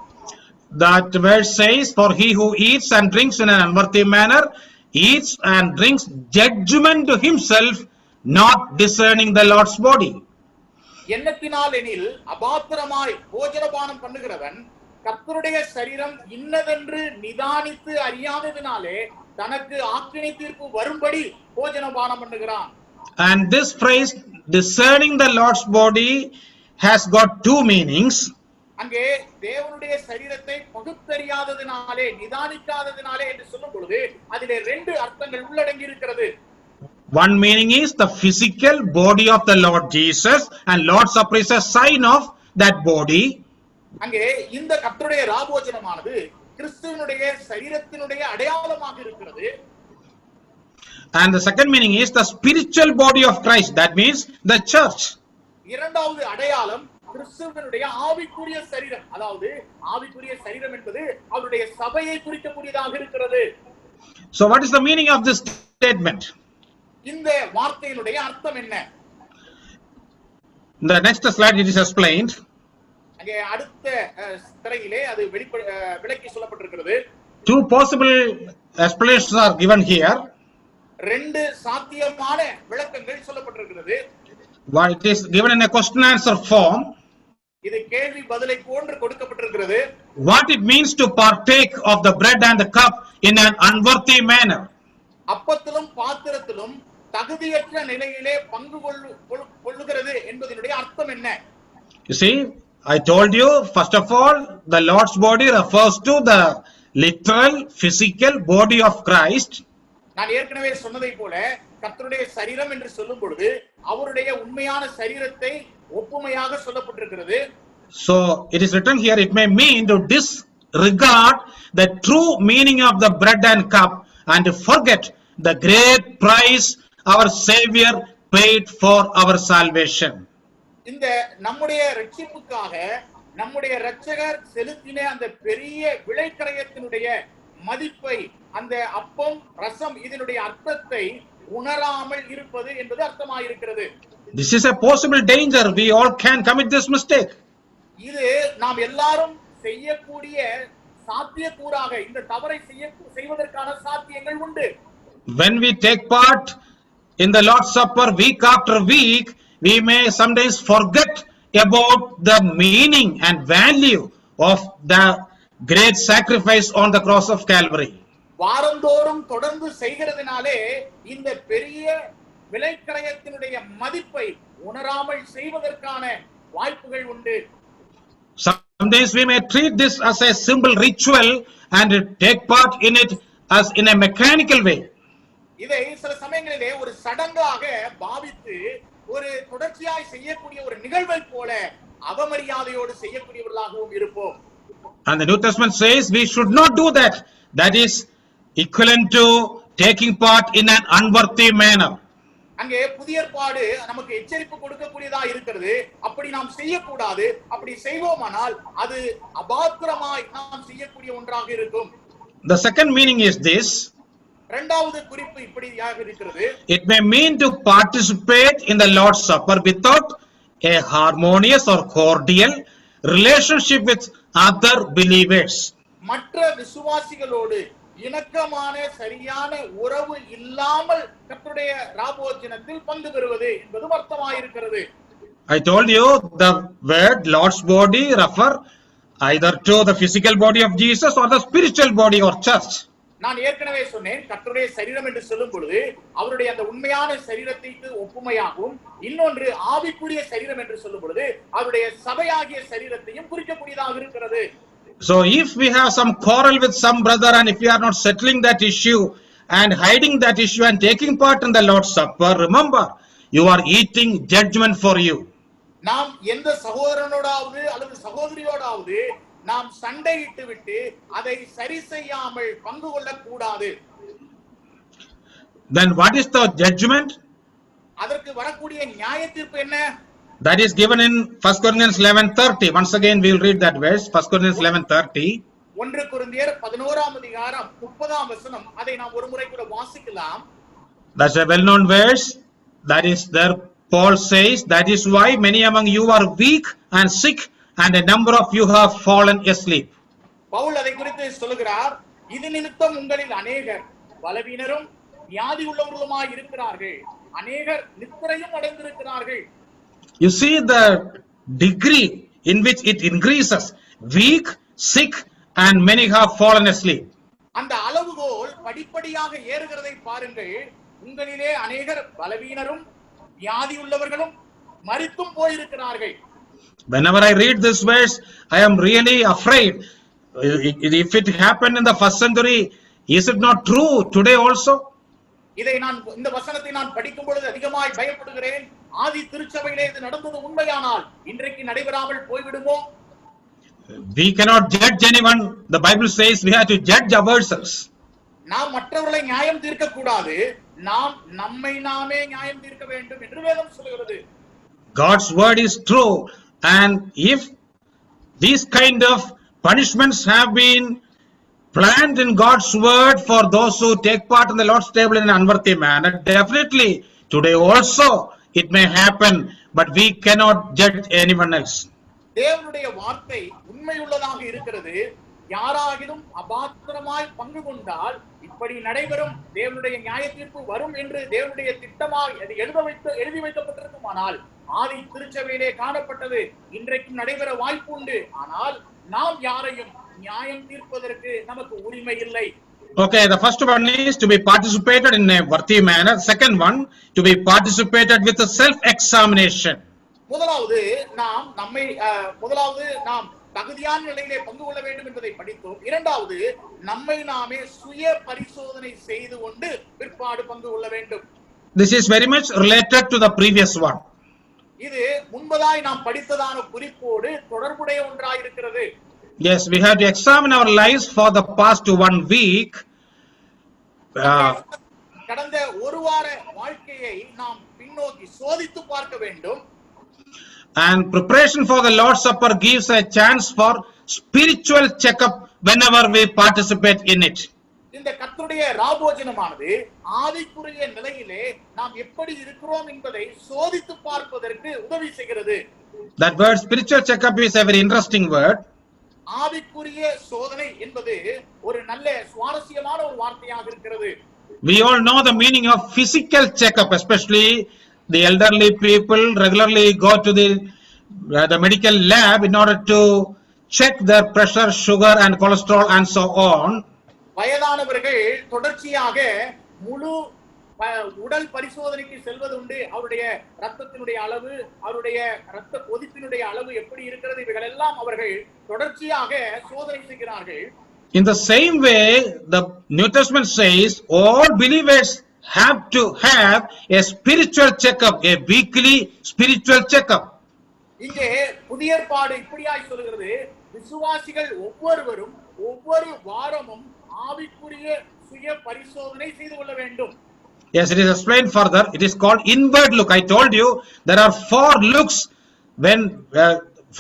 That verse says, for he who eats and drinks in an unworthy manner eats and drinks judgment to himself, not discerning the Lord's body. எண்ணத்தினால் எனில் அபாத்திரமாய் போஜனபானம் பண்ணுகிறவன் கர்த்தருடைய சரீரம் இன்னதென்று நிதானித்து அறியாததினாலே தனக்கு ஆக்கினை தீர்ப்பு வரும்படி போஜனபானம் பண்ணுகிறான். And this phrase discerning the Lord's body has got two meanings. அங்கே தேவனுடைய சரீரத்தை பகுத்தறியாததினாலே நிதானிக்காததினாலே என்று சொல்லும் பொழுது அதிலே 2 அர்த்தங்கள் உள்ளடங்கி இருக்கிறது. One meaning is the physical body of the Lord Jesus, and Lord's Supper is a sign of that body. அங்கே இந்த கர்த்தருடைய ராபோஜனமானது கிறிஸ்துவினுடைய சரீரத்தினுடைய அடையாளமாக இருக்கிறது. And the second meaning is the spiritual body of Christ, that means the church. இரண்டாவது அடையாளம் கிறிஸ்துவினுடைய ஆவிக்குரிய சரீரம், அதாவது ஆவிக்குரிய சரீரம் என்பது அவருடைய சபையை குறிக்கக்கூடியதாக இருக்கிறது. So what is the meaning of this statement? இந்த வார்த்தையினுடைய அர்த்தம் என்ன? In the next slide it is explained. அங்கே அடுத்த திரையிலே அது விளக்கி சொல்லப்பட்டிருக்கிறது. Two possible explanations are given here. 2 சாத்தியமான விளக்கங்கள் சொல்லப்பட்டிருக்கிறது. One, it is given in a question answer form. இது கேள்வி பதிலை போன்று கொடுக்கப்பட்டிருக்கிறது. What it means to partake of the bread and the cup in an unworthy manner. அப்பத்திலும் பாத்திரத்திலும் தகுதியற்ற நிலையிலே பங்கு கொள்ளுகிறது என்பதனுடைய அர்த்தம் என்ன? You see, I told you, first of all, the Lord's body refers to the literal physical body of Christ. நான் ஏற்கனவே சொன்னதை போல கர்த்தருடைய சரீரம் என்று சொல்லும் பொழுது அவருடைய உண்மையான சரீரத்தை ஒப்புமையாக சொல்லப்பட்டிருக்கிறது. So it is written here, it may mean to disregard the true meaning of the bread and cup and to forget the great price our Savior paid for our salvation. இந்த நம்முடைய ரட்சிப்புக்காக நம்முடைய இரட்சகர் செலுத்தின அந்த பெரிய விலைக்கிரயத்தினுடைய மதிப்பை, அந்த அப்பம் ரசம் இதனுடைய அர்த்தத்தை உணராமல் இருப்பது என்பது அர்த்தமாயிருக்கிறது. This is a possible danger. We all can commit this mistake. இது நாம் எல்லாரும் செய்யக்கூடிய சாத்தியக்கூறாக இந்த தவறை செய்வதற்கான சாத்தியங்கள் உண்டு. When we take part in the Lord's Supper week after week, we may sometimes forget about the meaning and value of the great sacrifice on the cross of Calvary. வாரந்தோறும் தொடர்ந்து செய்கிறதுனாலே இந்த பெரிய விலைக்கிரயத்தினுடைய மதிப்பை உணராமல் செய்வதற்கான வாய்ப்புகள் உண்டு. Sometimes we may treat this as a simple ritual and take part in it as in a mechanical way. இதை சில சமயங்களிலே ஒரு சடங்காக பாவித்து ஒரு தொடர்ச்சியாய் செய்யக்கூடிய ஒரு நிகழ்வை போல அவமரியாதையோடு செய்யக்கூடியவர்களாகவும் இருப்போம். And the New Testament says we should not do that. That is equivalent to taking part in an unworthy manner. அங்கே புதிய ஏற்பாடு நமக்கு எச்சரிப்பு கொடுக்கக்கூடியதா இருக்கிறது. அப்படி நாம் செய்யக்கூடாது. அப்படி செய்வோமானால் அது அபாத்திரமாய் நாம் செய்யக்கூடிய ஒன்றாக இருக்கும். The second meaning is this. இரண்டாவது குறிப்பு இப்படியாக இருக்கிறது. It may mean to participate in the Lord's Supper without a harmonious or cordial relationship with other believers. மற்ற விசுவாசிகளோடு இணக்கமான சரியான உறவு இல்லாமல் கர்த்தருடைய ராபோஜனத்தில் பங்கு பெறுவது என்பது அர்த்தமாயிருக்கிறது. I told you the word Lord's body refer either to the physical body of Jesus or the spiritual body or church. நான் ஏற்கனவே சொன்னேன், கர்த்தருடைய சரீரம் என்று சொல்லும் பொழுது அவருடைய அந்த உண்மையான சரீரத்திற்கு ஒப்புமையாகவும், இன்னொன்று ஆவிக்குரிய சரீரம் என்று சொல்லும் பொழுது அவருடைய சபையாகிய சரீரத்தையும் குறிக்கக்கூடியதாக இருக்கிறது. So if we have some quarrel with some brother and if we are not settling that issue and hiding that issue and taking part in the Lord's Supper, remember, you are eating judgment for you. நாம் எந்த சகோதரனோடாவது அல்லது சகோதரியோடாவது நாம் சண்டையிட்டு விட்டு அதை சரி செய்யாமல் பங்கு கொள்ளக் கூடாது. Then what is the judgment? அதற்கு வரக்கூடிய நியாய தீர்ப்பு என்ன? That is given in 1 Corinthians 11:30. Once again we will read that verse, 1 Corinthians 11:30. 1 கொரிந்தியர் 11ஆம் அதிகாரம் 30ஆம் வசனம். அதை நாம் ஒரு முறை கூட வாசிக்கலாம். That's a well-known verse. That is there Paul says, that is why many among you are weak and sick and a number of you have fallen asleep. Pavul அதை குறித்து சொல்கிறார், இது நிமித்தம் உங்களில் அநேகர் பலவீனரும் வியாதி உள்ளவர்களுமாய் இருக்கிறார்கள், அநேகர் நித்திரையும் அடைந்திருக்கிறார்கள். You see the degree in which it increases, weak, sick and many have fallen asleep. அந்த அளவுகோல் படிப்படியாக ஏறுகிறதை பாருங்கள். உங்களிலே அநேகர் பலவீனரும் வியாதி உள்ளவர்களும் மரித்தும் போயிருக்கிறார்கள். Whenever I read this verse, I am really afraid. If it happened in the first century, is it not true today also? இந்த வசனத்தை நான் படிக்கும் பொழுது அதிகமாய் பயப்படுகிறேன். ஆதி திருச்சபையிலே இது நடந்தது உண்மையானால் இன்றைக்கு நடைபெறாமல் போய்விடுமோ? We cannot judge anyone. The Bible says we have to judge ourselves. நாம் மற்றவர்களை நியாயம் தீர்க்க கூடாது, நாம் நம்மை நாமே நியாயம் தீர்க்க வேண்டும் என்று வேதம் சொல்கிறது. God's word is true, and if these kind of punishments have been planned in God's word for those who take part in the Lord's table in an unworthy manner, definitely today also it may happen, but we cannot judge anyone else. தேவனுடைய வார்த்தை உண்மையுள்ளதாக இருக்கிறது. யாராகிலும் அபாத்திரமாய் பங்கு கொண்டால் இப்படி நடைபெறும், தேவனுடைய நியாய தீர்ப்பு வரும் என்று தேவனுடைய திட்டமாக அது எழுதி வைக்கப்பட்டிருக்குமானால் ஆதி திருச்சபையிலே காணப்பட்டது இன்றைக்கும் நடைபெற வாய்ப்பு உண்டு. ஆனால் நாம் யாரையும் நியாயம் தீர்ப்பதற்கு நமக்கு உரிமை இல்லை. Okay, the first one is to be participated in a worthy manner. Second one, to be participated with a self-examination. முதலாவது நாம் தகுதியான நிலையிலே பங்கு கொள்ள வேண்டும் என்பதை படித்தோம். இரண்டாவது, நம்மை நாமே சுய பரிசோதனை செய்து கொண்டு பிற்பாடு பங்கு கொள்ள வேண்டும். This is very much related to the previous one. இது முன்பதாய் நாம் படித்ததான குறிப்போடு தொடர்புடைய ஒன்றாய் இருக்கிறது. Yes, we have to examine our lives for the past 1 week. கடந்த ஒரு வார வாழ்க்கையை நாம் பின்னோக்கி சோதித்து பார்க்க வேண்டும். And preparation for the Lord's Supper gives a chance for spiritual checkup whenever we participate in it. இந்த கர்த்தருடைய ராபோஜனமானது ஆவிக்குரிய நிலையிலே நாம் எப்படி இருக்கிறோம் என்பதை சோதித்து பார்ப்பதற்கு உதவி செய்கிறது. That word spiritual checkup is a very interesting word. ஆவிக்குரிய சோதனை என்பது ஒரு நல்ல சுவாரஸ்யமான ஒரு வார்த்தையாக இருக்கிறது. We all know the meaning of physical checkup, especially the elderly people regularly go to the medical lab in order to check their pressure, sugar and cholesterol and so on. வயதானவர்கள் தொடர்ச்சியாக முழு உடல் பரிசோதனைக்கு செல்வதுண்டு. அவருடைய ரத்தத்தினுடைய அளவு, அவருடைய ரத்த கொதிப்பினுடைய அளவு எப்படி இருக்கிறது, இவைகள் எல்லாம் அவர்கள் தொடர்ச்சியாக சோதனை செய்கிறார்கள். In the same way, the New Testament says all believers have to have a spiritual checkup, a weekly spiritual checkup. இங்கே புதிய ஏற்பாடு இப்படியாய் சொல்கிறது, விசுவாசிகள் ஒவ்வொருவரும் ஒவ்வொரு வாரமும் ஆவிக்குரிய சுய பரிசோதனை செய்து கொள்ள வேண்டும். Yes, it is explained further. It is called inward look. I told you there are 4 looks when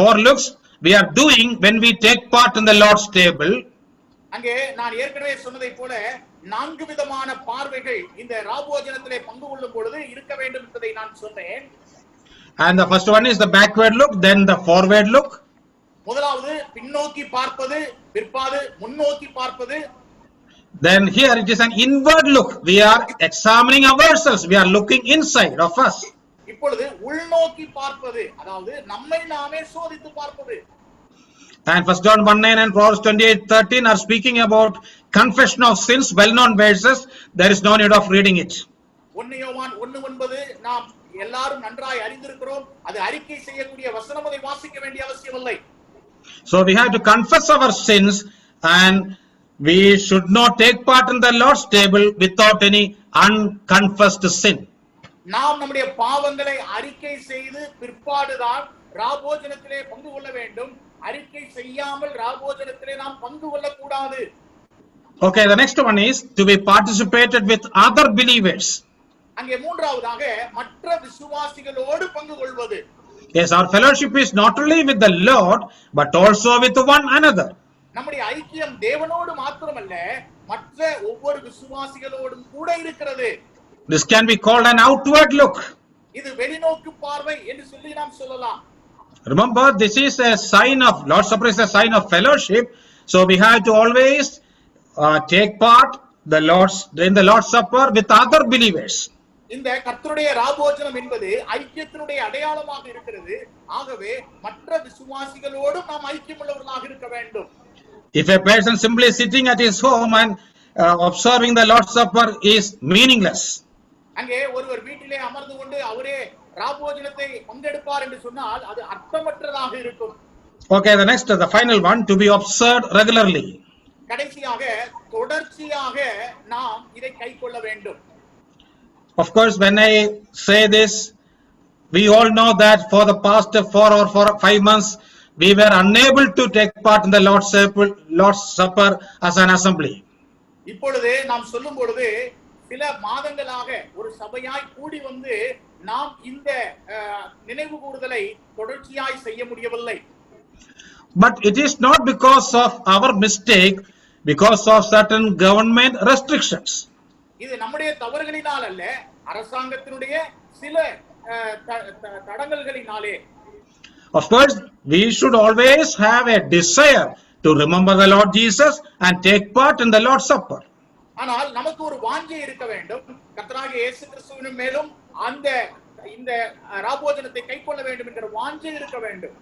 4 looks we are doing when we take part in the Lord's table. அங்கே நான் ஏற்கனவே சொன்னதை போல 4 விதமான பார்வைகள் இந்த ராபோஜனத்திலே பங்கு கொள்ளும் பொழுது இருக்க வேண்டும் என்பதை நான் சொன்னேன். And the first one is the backward look, then the forward look. முதலாவது பின்னோக்கி பார்ப்பது, பிற்பாடு முன்னோக்கி பார்ப்பது. Then here it is an inward look. We are examining ourselves. We are looking inside of us. இப்பொழுது உள்நோக்கி பார்ப்பது, அதாவது நம்மை நாமே சோதித்து பார்ப்பது. And 1 John 1:9 and Proverbs 28:13 are speaking about confession of sins, well-known verses. There is no need of reading it. 1 யோவான் 1:9 நாம் எல்லாரும் நன்றாய் அறிந்திருக்கிறோம். அது அறிக்கை செய்யக்கூடிய வசனம், அதை வாசிக்க வேண்டிய அவசியம் இல்லை. So we have to confess our sins and we should not take part in the Lord's table without any unconfessed sin. நாம் நம்முடைய பாவங்களை அறிக்கை செய்து பிற்பாடுதான் ராபோஜனத்திலே பங்கு கொள்ள வேண்டும். அறிக்கை செய்யாமல் ராபோஜனத்திலே நாம் பங்கு கொள்ளக்கூடாது. Okay, the next one is to be participated with other believers. அங்கே மூன்றாவதாக மற்ற விசுவாசிகளோடு பங்கு கொள்வது. Yes, our fellowship is not only with the Lord but also with one another. நம்முடைய ஐக்கியம் தேவனோடு மாத்திரமல்ல, மற்ற ஒவ்வொரு விசுவாசிகளோடும் கூட இருக்கிறது. This can be called an outward look. இது வெளிநோக்கு பார்வை என்று சொல்லி நாம் சொல்லலாம். Remember, this is a sign of Lord's Supper is a sign of fellowship. So we have to always take part in the Lord's Supper with other believers. இந்த கர்த்தருடைய ராபோஜனம் என்பது ஐக்கியத்தினுடைய அடையாளமாக இருக்கிறது. ஆகவே மற்ற விசுவாசிகளோடும் நாம் ஐக்கியமுள்ளவர்களாக இருக்க வேண்டும். If a person simply sitting at his home and observing the Lord's Supper is meaningless. அங்கே ஒருவர் வீட்டிலே அமர்ந்து கொண்டு அவரே ராபோஜனத்தை பங்கெடுப்பார் என்று சொன்னால் அது அர்த்தமற்றதாக இருக்கும். Okay, the final one, to be observed regularly. கடைசியாக தொடர்ச்சியாக நாம் இதை கைக்கொள்ள வேண்டும். Of course, when I say this, we all know that for the past 4 or 5 months, we were unable to take part in the Lord's Supper as an assembly. இப்பொழுது நாம் சொல்லும் பொழுது சில மாதங்களாக ஒரு சபையாய் கூடி வந்து நாம் இந்த நினைவு கூறுதலை தொடர்ச்சியாய் செய்ய முடியவில்லை. But it is not because of our mistake, because of certain government restrictions. இது நம்முடைய தவறுகளினால் அல்ல, அரசாங்கத்தினுடைய சில தடங்கல்களினாலே. Of course, we should always have a desire to remember the Lord Jesus and take part in the Lord's Supper. ஆனால் நமக்கு ஒரு வாஞ்சை இருக்க வேண்டும், கர்த்தராகிய இயேசு கிறிஸ்துவின் மேலும் இந்த ராபோஜனத்தை கைக்கொள்ள வேண்டும் என்கிற வாஞ்சை இருக்க வேண்டும்.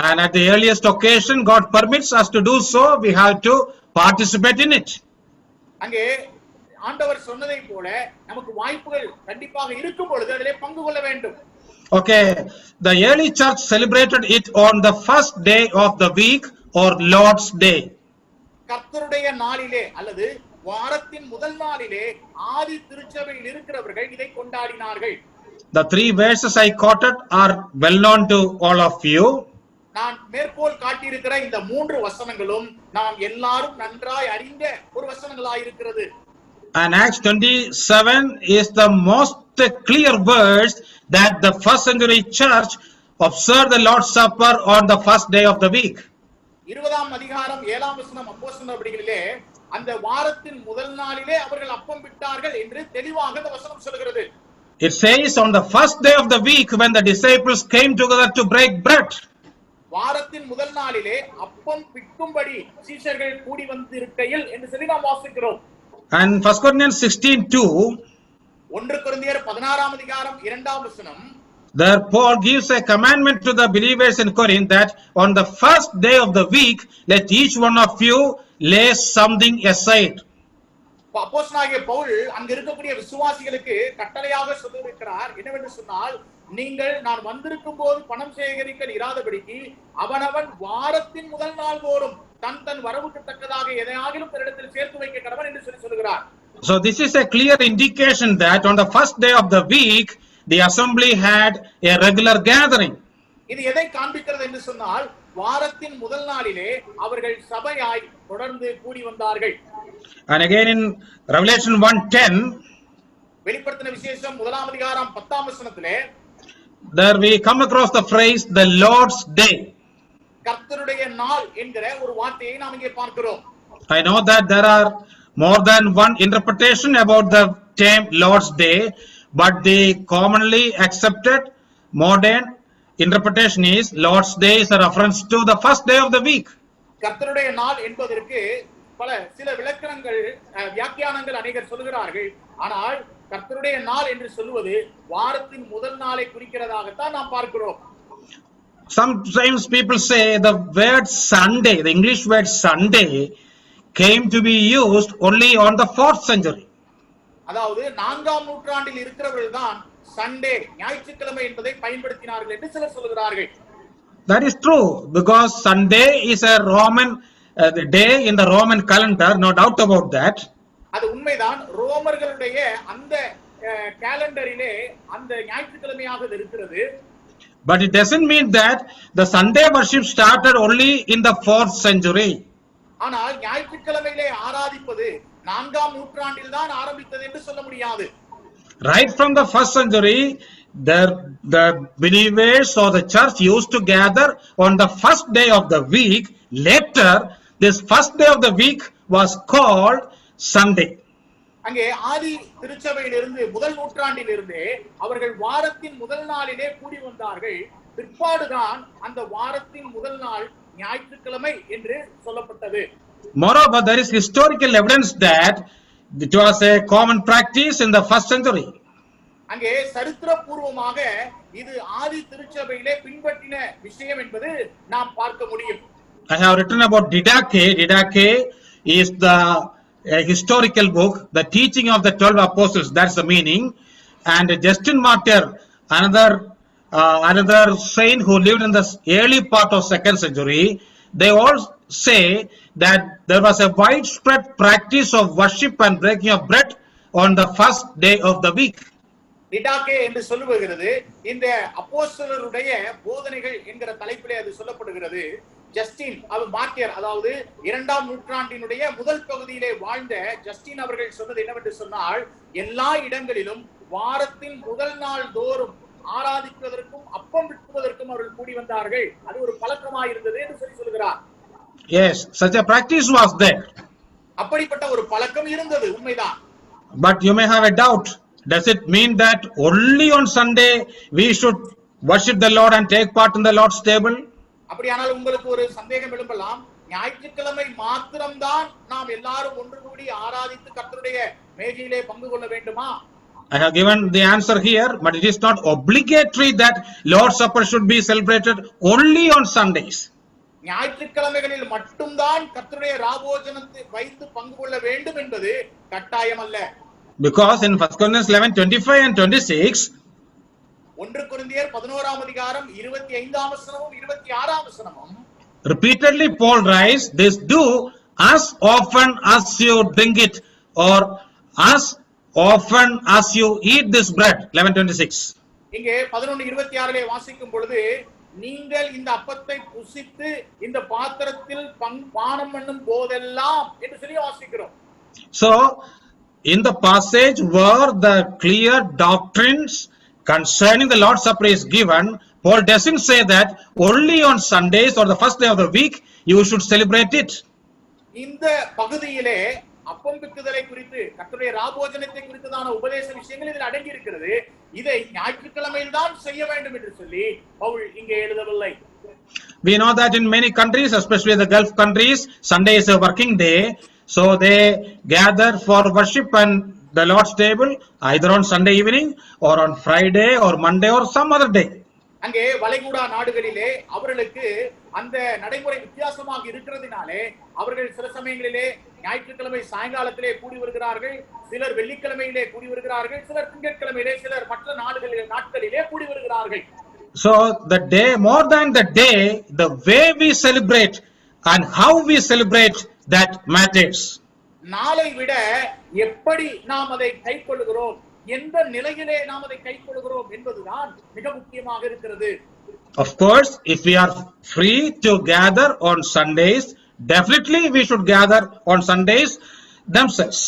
And at the earliest occasion, God permits us to do so. We have to participate in it. அங்கே ஆண்டவர் சொன்னதை போல நமக்கு வாய்ப்புகள் கண்டிப்பாக இருக்கும் பொழுது அதிலே பங்கு கொள்ள வேண்டும். Okay, the early church celebrated it on the first day of the week or Lord's Day. கர்த்தருடைய நாளிலே அல்லது வாரத்தின் முதல் நாளிலே ஆதி திருச்சபையில் இருக்கிறவர்கள் இதை கொண்டாடினார்கள். The three verses I quoted are well known to all of you. நான் மேற்கோள் காட்டியிருக்கிற இந்த 3 வசனங்களும் நாம் எல்லாரும் நன்றாய் அறிந்த ஒரு வசனங்களாய் இருக்கிறது. And Acts 27 is the most clear verse that the first century church observed the Lord's Supper on the first day of the week. 20ஆம் அதிகாரம் 7ஆம் வசனம் அப்போஸ்தலர் நடவடிக்கைகளிலே அந்த வாரத்தின் முதல் நாளிலே அவர்கள் அப்பம் பிட்டார்கள் என்று தெளிவாக அந்த வசனம் சொல்கிறது. It says on the first day of the week when the disciples came together to break bread. வாரத்தின் முதல் நாளிலே அப்பம் பிக்கும்படி சீஷர்கள் கூடி வந்திருக்கையில் என்று சொல்லி நாம் வாசிக்கிறோம். And 1 Corinthians 16:2, 1 கொரிந்தியர் 16ஆம் அதிகாரம் 2ஆம் வசனம், there Paul gives a commandment to the believers in Corinth that on the first day of the week let each one of you lay something aside. அப்போஸ்தலனாகிய பவுல் அங்க இருக்கக்கூடிய விசுவாசிகளுக்கு கட்டளையாக சொல்லியிருக்கிறார். என்னவென்று சொன்னால், நீங்கள் நான் வந்திருக்கும் போது பணம் சேகரிக்க இராதபடிக்கு அவனவன் வாரத்தின் முதல் நாள் தோறும் தன் வரவுக்கு தக்கதாக எதையாகிலும் தன்னிடத்தில் சேர்த்து வைக்க கடவன் என்று சொல்லுகிறார். So this is a clear indication that on the first day of the week the assembly had a regular gathering. இது எதை காண்பிக்கிறது என்று சொன்னால், வாரத்தின் முதல் நாளிலே அவர்கள் சபையாய் தொடர்ந்து கூடி வந்தார்கள். And again in Revelation 1:10, வெளிப்படுத்தின விசேஷம் 1ஆம் அதிகாரம் 10ஆம் வசனத்திலே there we come across the phrase the Lord's Day. கர்த்தருடைய நாள் என்கிற ஒரு வார்த்தையை நாம் இங்கே பார்க்கிறோம். I know that there are more than one interpretation about the term Lord's Day, but the commonly accepted modern interpretation is Lord's Day is a reference to the first day of the week. கர்த்தருடைய நாள் என்பதற்கு சில விளக்கணங்கள் வியாக்கியானங்கள் அநேகர் சொல்கிறார்கள். ஆனால் கர்த்தருடைய நாள் என்று சொல்லுவது வாரத்தின் முதல் நாளை குறிக்கிறதாகத்தான் நாம் பார்க்கிறோம். Sometimes people say the word Sunday, the English word Sunday came to be used only on the 4th century. அதாவது 4ஆம் நூற்றாண்டில் இருக்கிறவர்கள் தான் சண்டே ஞாயிற்றுக்கிழமை என்பதை பயன்படுத்தினார்கள் என்று சிலர் சொல்கிறார்கள். That is true because Sunday is a Roman day in the Roman calendar, no doubt about that. அது உண்மைதான். ரோமர்களுடைய அந்த காலண்டரிலே அந்த ஞாயிற்றுக்கிழமையாக இருக்கிறது. But it doesn't mean that the Sunday worship started only in the 4th century. ஆனால் ஞாயிற்றுக்கிழமையிலே ஆராதிப்பது 4ஆம் நூற்றாண்டில் தான் ஆரம்பித்தது என்று சொல்ல முடியாது. Right from the 1st century, the believers or the church used to gather on the first day of the week. Later, this first day of the week was called Sunday. அங்கே ஆதி திருச்சபையிலிருந்து முதல் நூற்றாண்டில் இருந்தே அவர்கள் வாரத்தின் முதல் நாளிலே கூடி வந்தார்கள். பிற்பாடுதான் அந்த வாரத்தின் முதல் நாள் ஞாயிற்றுக்கிழமை என்று சொல்லப்பட்டது. Moreover, there is historical evidence that it was a common practice in the 1st century. அங்கே சரித்திரபூர்வமாக இது ஆதி திருச்சபையிலே பின்பற்றின விஷயம் என்பது நாம் பார்க்க முடியும். I have written about Didache. Didache is the historical book, the teaching of the 12 apostles. That's the meaning. And Justin Martyr, another saint who lived in the early part of 2nd century, they all say that there was a widespread practice of worship and breaking of bread on the first day of the week. டிடாக்கே என்று சொல்லுகிறது. இந்த அப்போஸ்தலருடைய போதனைகள் என்கிற தலைப்பிலே அது சொல்லப்படுகிறது. Justin மார்ட்டியர், அதாவது 2ஆம் நூற்றாண்டினுடைய முதல் பகுதியிலே வாழ்ந்த ஜஸ்டின் அவர்கள் சொன்னது என்னவென்று சொன்னால், எல்லா இடங்களிலும் வாரத்தின் முதல் நாள் தோறும் ஆராதிப்பதற்கும் அப்பம் விற்பதற்கும் அவர்கள் கூடி வந்தார்கள். அது ஒரு பழக்கமாக இருந்தது என்று சொல்லுகிறார். Yes, such a practice was there. அப்படிப்பட்ட ஒரு பழக்கம் இருந்தது, உண்மைதான். But you may have a doubt. Does it mean that only on Sunday we should worship the Lord and take part in the Lord's table? அப்படியானால் உங்களுக்கு ஒரு சந்தேகம் எழும்பலாம். ஞாயிற்றுக்கிழமை மாத்திரம்தான் நாம் எல்லாரும் ஒன்று கூடி ஆராதித்து கர்த்தருடைய மேஜையிலே பங்கு கொள்ள வேண்டுமா? I have given the answer here, but it is not obligatory that Lord's Supper should be celebrated only on Sundays. ஞாயிற்றுக்கிழமைகளில் மட்டும்தான் கர்த்தருடைய ராபோஜனத்தை வைத்து பங்கு கொள்ள வேண்டும் என்பது கட்டாயம் அல்ல. Because in 1 Corinthians 11:25 and 26, 1 கொரிந்தியர் 11ஆம் அதிகாரம் 25ஆம் வசனமும் 26ஆம் வசனமும் Repeatedly Paul writes, this do as often as you drink it, or as often as you eat this bread. 11:26. இங்கே 11:26 வாசிக்கும் பொழுது நீங்கள் இந்த அப்பத்தை புசித்து இந்த பாத்திரத்தில் பானம் பண்ணும் போதெல்லாம் என்று சொல்லி வாசிக்கிறோம். So in the passage where the clear doctrines concerning the Lord's Supper is given, Paul doesn't say that only on Sundays or the first day of the week you should celebrate it. இந்த பகுதியிலே அப்பம் பிக்குதலை குறித்து கர்த்தருடைய ராபோஜனத்தை குறித்ததான உபதேச விஷயங்கள் இதில் அடங்கி இருக்கிறது. இதை ஞாயிற்றுக்கிழமையில் தான் செய்ய வேண்டும் என்று சொல்லி பவுல் இங்கே எழுதவில்லை. We know that in many countries, especially the Gulf countries, Sunday is a working day, so they gather for worship and the Lord's table either on Sunday evening or on Friday or Monday or some other day. அங்கே வளைகுடா நாடுகளிலே அவர்களுக்கு அந்த நடைமுறை வித்தியாசமாக இருக்கிறதுனாலே அவர்கள் சில சமயங்களிலே ஞாயிற்றுக்கிழமை சாயங்காலத்திலே கூடி வருகிறார்கள், சிலர் வெள்ளிக்கிழமையிலே கூடி வருகிறார்கள், சிலர் திங்கட்கிழமையிலே, சிலர் மற்ற நாட்களிலே கூடி வருகிறார்கள். So the day, more than the day, the way we celebrate and how we celebrate, that matters. நாளை விட எப்படி நாம் அதை கைக்கொள்கிறோம், எந்த நிலையிலே நாம் அதை கைக்கொள்கிறோம் என்பதுதான் மிக முக்கியமாக இருக்கிறது. Of course, if we are free to gather on Sundays, definitely we should gather on Sundays themselves.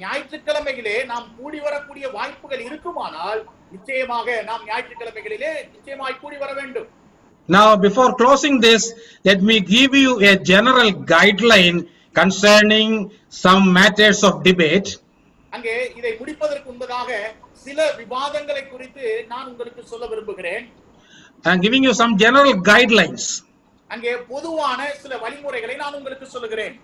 ஞாயிற்றுக்கிழமைகளே நாம் கூடி வரக்கூடிய வாய்ப்புகள் இருக்குமானால் நிச்சயமாக நாம் ஞாயிற்றுக்கிழமைகளிலே நிச்சயமாய் கூடி வர வேண்டும். Now, before closing this, let me give you a general guideline concerning some matters of debate. அங்கே இதை முடிப்பதற்கு முன்பதாக சில விவாதங்களை குறித்து நான் உங்களுக்கு சொல்ல விரும்புகிறேன். I am giving you some general guidelines. அங்கே பொதுவான சில வழிமுறைகளை நான் உங்களுக்கு சொல்லுகிறேன்.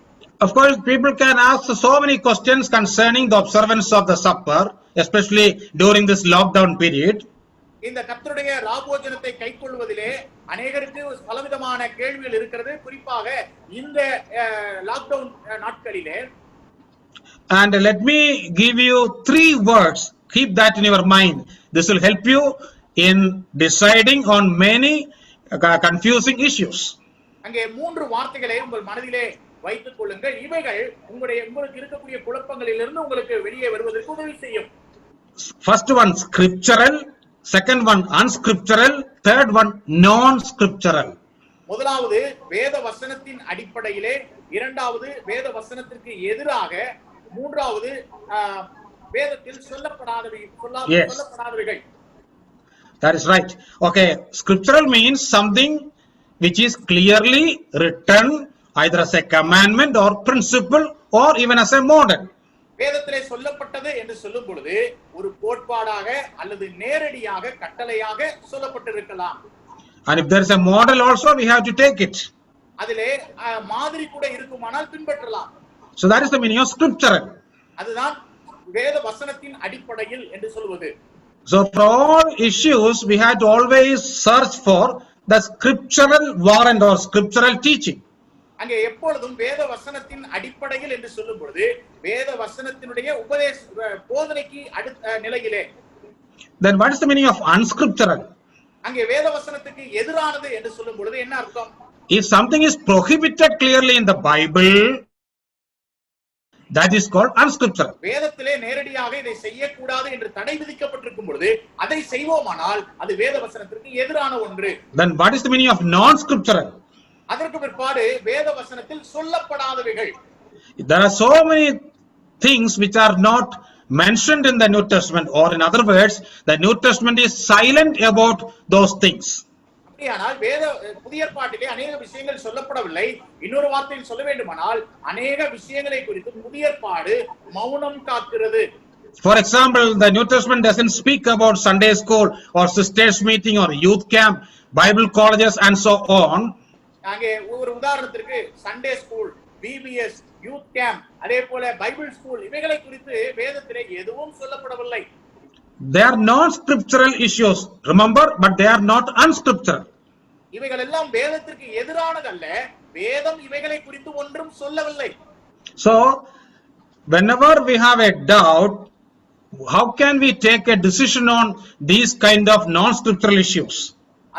Of course, people can ask so many questions concerning the observance of the supper, especially during this lockdown period. இந்த கர்த்தருடைய ராபோஜனத்தை கைக்கொள்வதிலே அநேகருக்கு பலவிதமான கேள்விகள் இருக்கிறது, குறிப்பாக இந்த லாக்டவுன் நாட்களிலே. And let me give you 3 words. Keep that in your mind. This will help you in deciding on many confusing issues. அங்கே 3 வார்த்தைகளை உங்கள் மனதிலே வைத்துக் கொள்ளுங்கள். இவைகள் உங்களுக்கு இருக்கக்கூடிய குழப்பங்களிலிருந்து உங்களுக்கு வெளியே வருவதற்கு உதவி செய்யும். First one scriptural, second one unscriptural, third one non-scriptural. முதலாவது வேத வசனத்தின் அடிப்படையிலே, இரண்டாவது வேத வசனத்திற்கு எதிராக, மூன்றாவது வேதத்தில் சொல்லப்படாதவைகள். That is right. Okay, scriptural means something which is clearly written either as a commandment or principle or even as a model. வேதத்திலே சொல்லப்பட்டது என்று சொல்லும் பொழுது ஒரு கோட்பாடாக அல்லது நேரடியாக கட்டளையாக சொல்லப்பட்டிருக்கலாம். And if there is a model also, we have to take it. அதிலே மாதிரி கூட இருக்குமானால் பின்பற்றலாம். So that is the meaning of scriptural. அதுதான் வேத வசனத்தின் அடிப்படையில் என்று சொல்வது. So for all issues, we have to always search for the scriptural warrant or scriptural teaching. அங்கே எப்பொழுதும் வேத வசனத்தின் அடிப்படையில் என்று சொல்லும் பொழுது வேத வசனத்தினுடைய போதனைக்கு அடுத்த நிலையிலே. Then what is the meaning of unscriptural? அங்கே வேத வசனத்துக்கு எதிரானது என்று சொல்லும் பொழுது என்ன அர்த்தம்? If something is prohibited clearly in the Bible, that is called unscriptural. வேதத்திலே நேரடியாக இதை செய்யக்கூடாது என்று தடை விதிக்கப்பட்டிருக்கும் பொழுது அதை செய்வோமானால் அது வேத வசனத்திற்கு எதிரான ஒன்று. Then what is the meaning of non-scriptural? அதற்கு பிற்பாடு வேத வசனத்தில் சொல்லப்படாதவைகள். There are so many things which are not mentioned in the New Testament, or in other words, the New Testament is silent about those things. அப்படியானால் புதிய ஏற்பாட்டிலே அநேக விஷயங்கள் சொல்லப்படவில்லை. இன்னொரு வார்த்தையில் சொல்ல வேண்டுமானால் அநேக விஷயங்களை குறித்து புதிய ஏற்பாடு மௌனம் காக்கிறது. For example, the New Testament doesn't speak about Sunday school or sisters meeting or youth camp, Bible colleges and so on. அங்கே ஒரு உதாரணத்திற்கு Sunday school, PBS, youth camp, அதே போல பைபிள் ஸ்கூல் இவைகளை குறித்து வேதத்திலே எதுவும் சொல்லப்படவில்லை. They are non-scriptural issues, remember, but they are not unscriptural. இவைகள் எல்லாம் வேதத்திற்கு எதிரானதல்ல, வேதம் இவைகளை குறித்து ஒன்றும் சொல்லவில்லை. So, whenever we have a doubt, how can we take a decision on these kind of non-scriptural issues?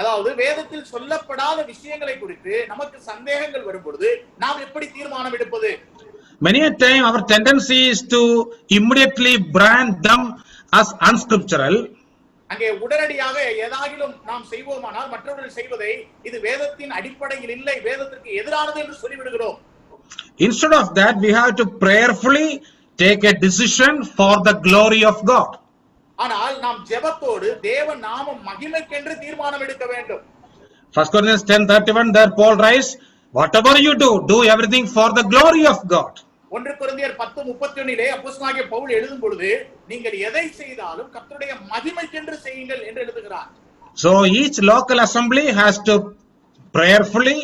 அதாவது வேதத்தில் சொல்லப்படாத விஷயங்களை குறித்து நமக்கு சந்தேகங்கள் வரும் பொழுது நாம் எப்படி தீர்மானம் எடுப்பது? Many a time our tendency is to immediately brand them as unscriptural. அங்கே உடனடியாக ஏதாகிலும் நாம் செய்வோமானால் மற்றவர்கள் செய்வதை இது வேதத்தின் அடிப்படையில் இல்லை, வேதத்திற்கு எதிரானது என்று சொல்லிவிடுகிறோம். Instead of that, we have to prayerfully take a decision for the glory of God. ஆனால் நாம் ஜெபத்தோடு தேவ நாமம் மகிமைக்கென்று தீர்மானம் எடுக்க வேண்டும். 1 Corinthians 10:31, there Paul writes, whatever you do everything for the glory of God. 1 கொரிந்தியர் 10:31 அப்போஸ்தலனாகிய பவுல் எழுதும் பொழுது நீங்கள் எதை செய்தாலும் கர்த்தருடைய மகிமைக்கென்று செய்யுங்கள் என்று எழுதுகிறார். So each local assembly has to prayerfully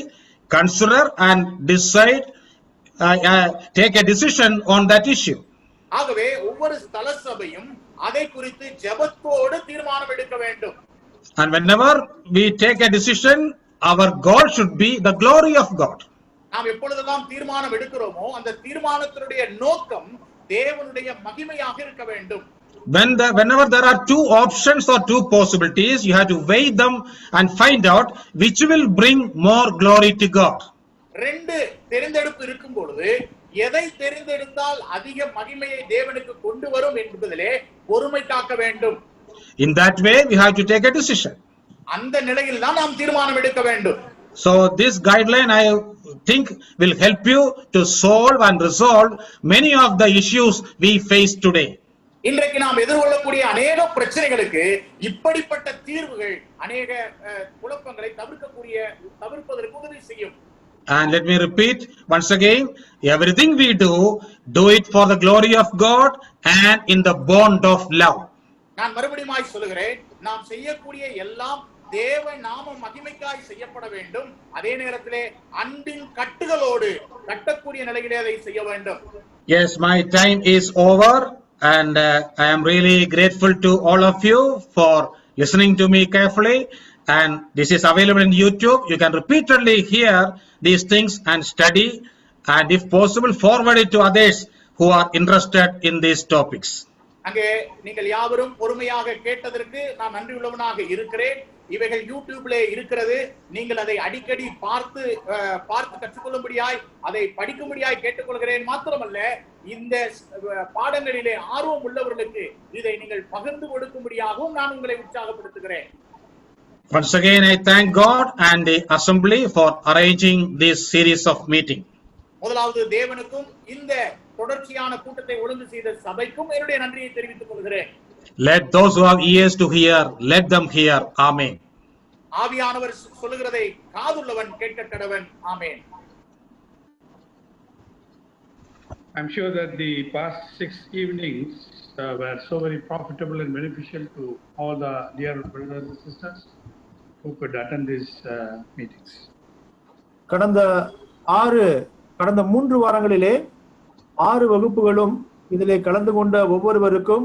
consider and decide, take a decision on that issue. ஆகவே ஒவ்வொரு ஸ்தல சபையும் அதை குறித்து ஜெபத்தோடு தீர்மானம் எடுக்க வேண்டும். And whenever we take a decision, our goal should be the glory of God. நாம் எப்பொழுதெல்லாம் தீர்மானம் எடுக்கிறோமோ அந்த தீர்மானத்தினுடைய நோக்கம் தேவனுடைய மகிமையாக இருக்க வேண்டும். Whenever there are two options or two possibilities, you have to weigh them and find out which will bring more glory to God. ரெண்டு தெரிந்தெடுப்பு இருக்கும் பொழுது எதை தெரிந்தெடுத்தால் அதிக மகிமையை தேவனுக்கு கொண்டு வரும் என்பதிலே பொறுமை காக்க வேண்டும். In that way, we have to take a decision. அந்த நிலையில் தான் நாம் தீர்மானம் எடுக்க வேண்டும். So this guideline, I think, will help you to solve and resolve many of the issues we face today. இன்றைக்கு நாம் எதிர்கொள்ளக்கூடிய அநேக பிரச்சனைகளுக்கு இப்படிப்பட்ட தீர்வுகள் அநேக குழப்பங்களை தவிர்ப்பதற்கு உதவி செய்யும். And let me repeat once again, everything we do it for the glory of God and in the bond of love. நான் மறுபடியும் சொல்லுகிறேன், நாம் செய்யக்கூடிய எல்லாம் தேவ நாம மகிமைக்காய் செய்யப்பட வேண்டும். அதே நேரத்திலே அன்பின் கட்டுகளோடு கட்டக்கூடிய நிலையிலே அதை செய்ய வேண்டும். Yes, my time is over and I am really grateful to all of you for listening to me carefully. And this is available in YouTube. You can repeatedly hear these things and study, and if possible forward it to others who are interested in these topics. அங்கே நீங்கள் யாவரும் பொறுமையாக கேட்டதற்கு நான் நன்றி உள்ளவனாக இருக்கிறேன். இவைகள் யூடியூப்ல இருக்கிறது. நீங்கள் அதை அடிக்கடி பார்த்து கற்றுக்கொள்ளும்படியாய் அதை படிக்கும்படியாய் கேட்டுக்கொள்கிறேன். மாத்திரமல்ல இந்த பாடங்களிலே ஆர்வம் உள்ளவர்களுக்கு இதை நீங்கள் பகிர்ந்து கொடுக்கும்படியாகவும் நான் உங்களை உற்சாகப்படுத்துகிறேன். Once again, I thank God and the assembly for arranging this series of meeting. முதலாவது தேவனுக்கும் இந்த தொடர்ச்சியான கூட்டத்தை ஒழுங்கு செய்த சபைக்கும் என்னுடைய நன்றியை தெரிவித்துக் கொள்கிறேன். Let those who have ears to hear, let them hear. Amen. ஆவியானவர் சொல்லுகிறதை காதுள்ளவன் கேட்க கடவன். ஆமென். I'm sure that the past 6 evenings were so very profitable and beneficial to all the dear brothers and sisters who could attend these meetings. கடந்த 3 வாரங்களிலே 6 வகுப்புகளும் இதிலே கலந்து கொண்ட ஒவ்வொருவருக்கும்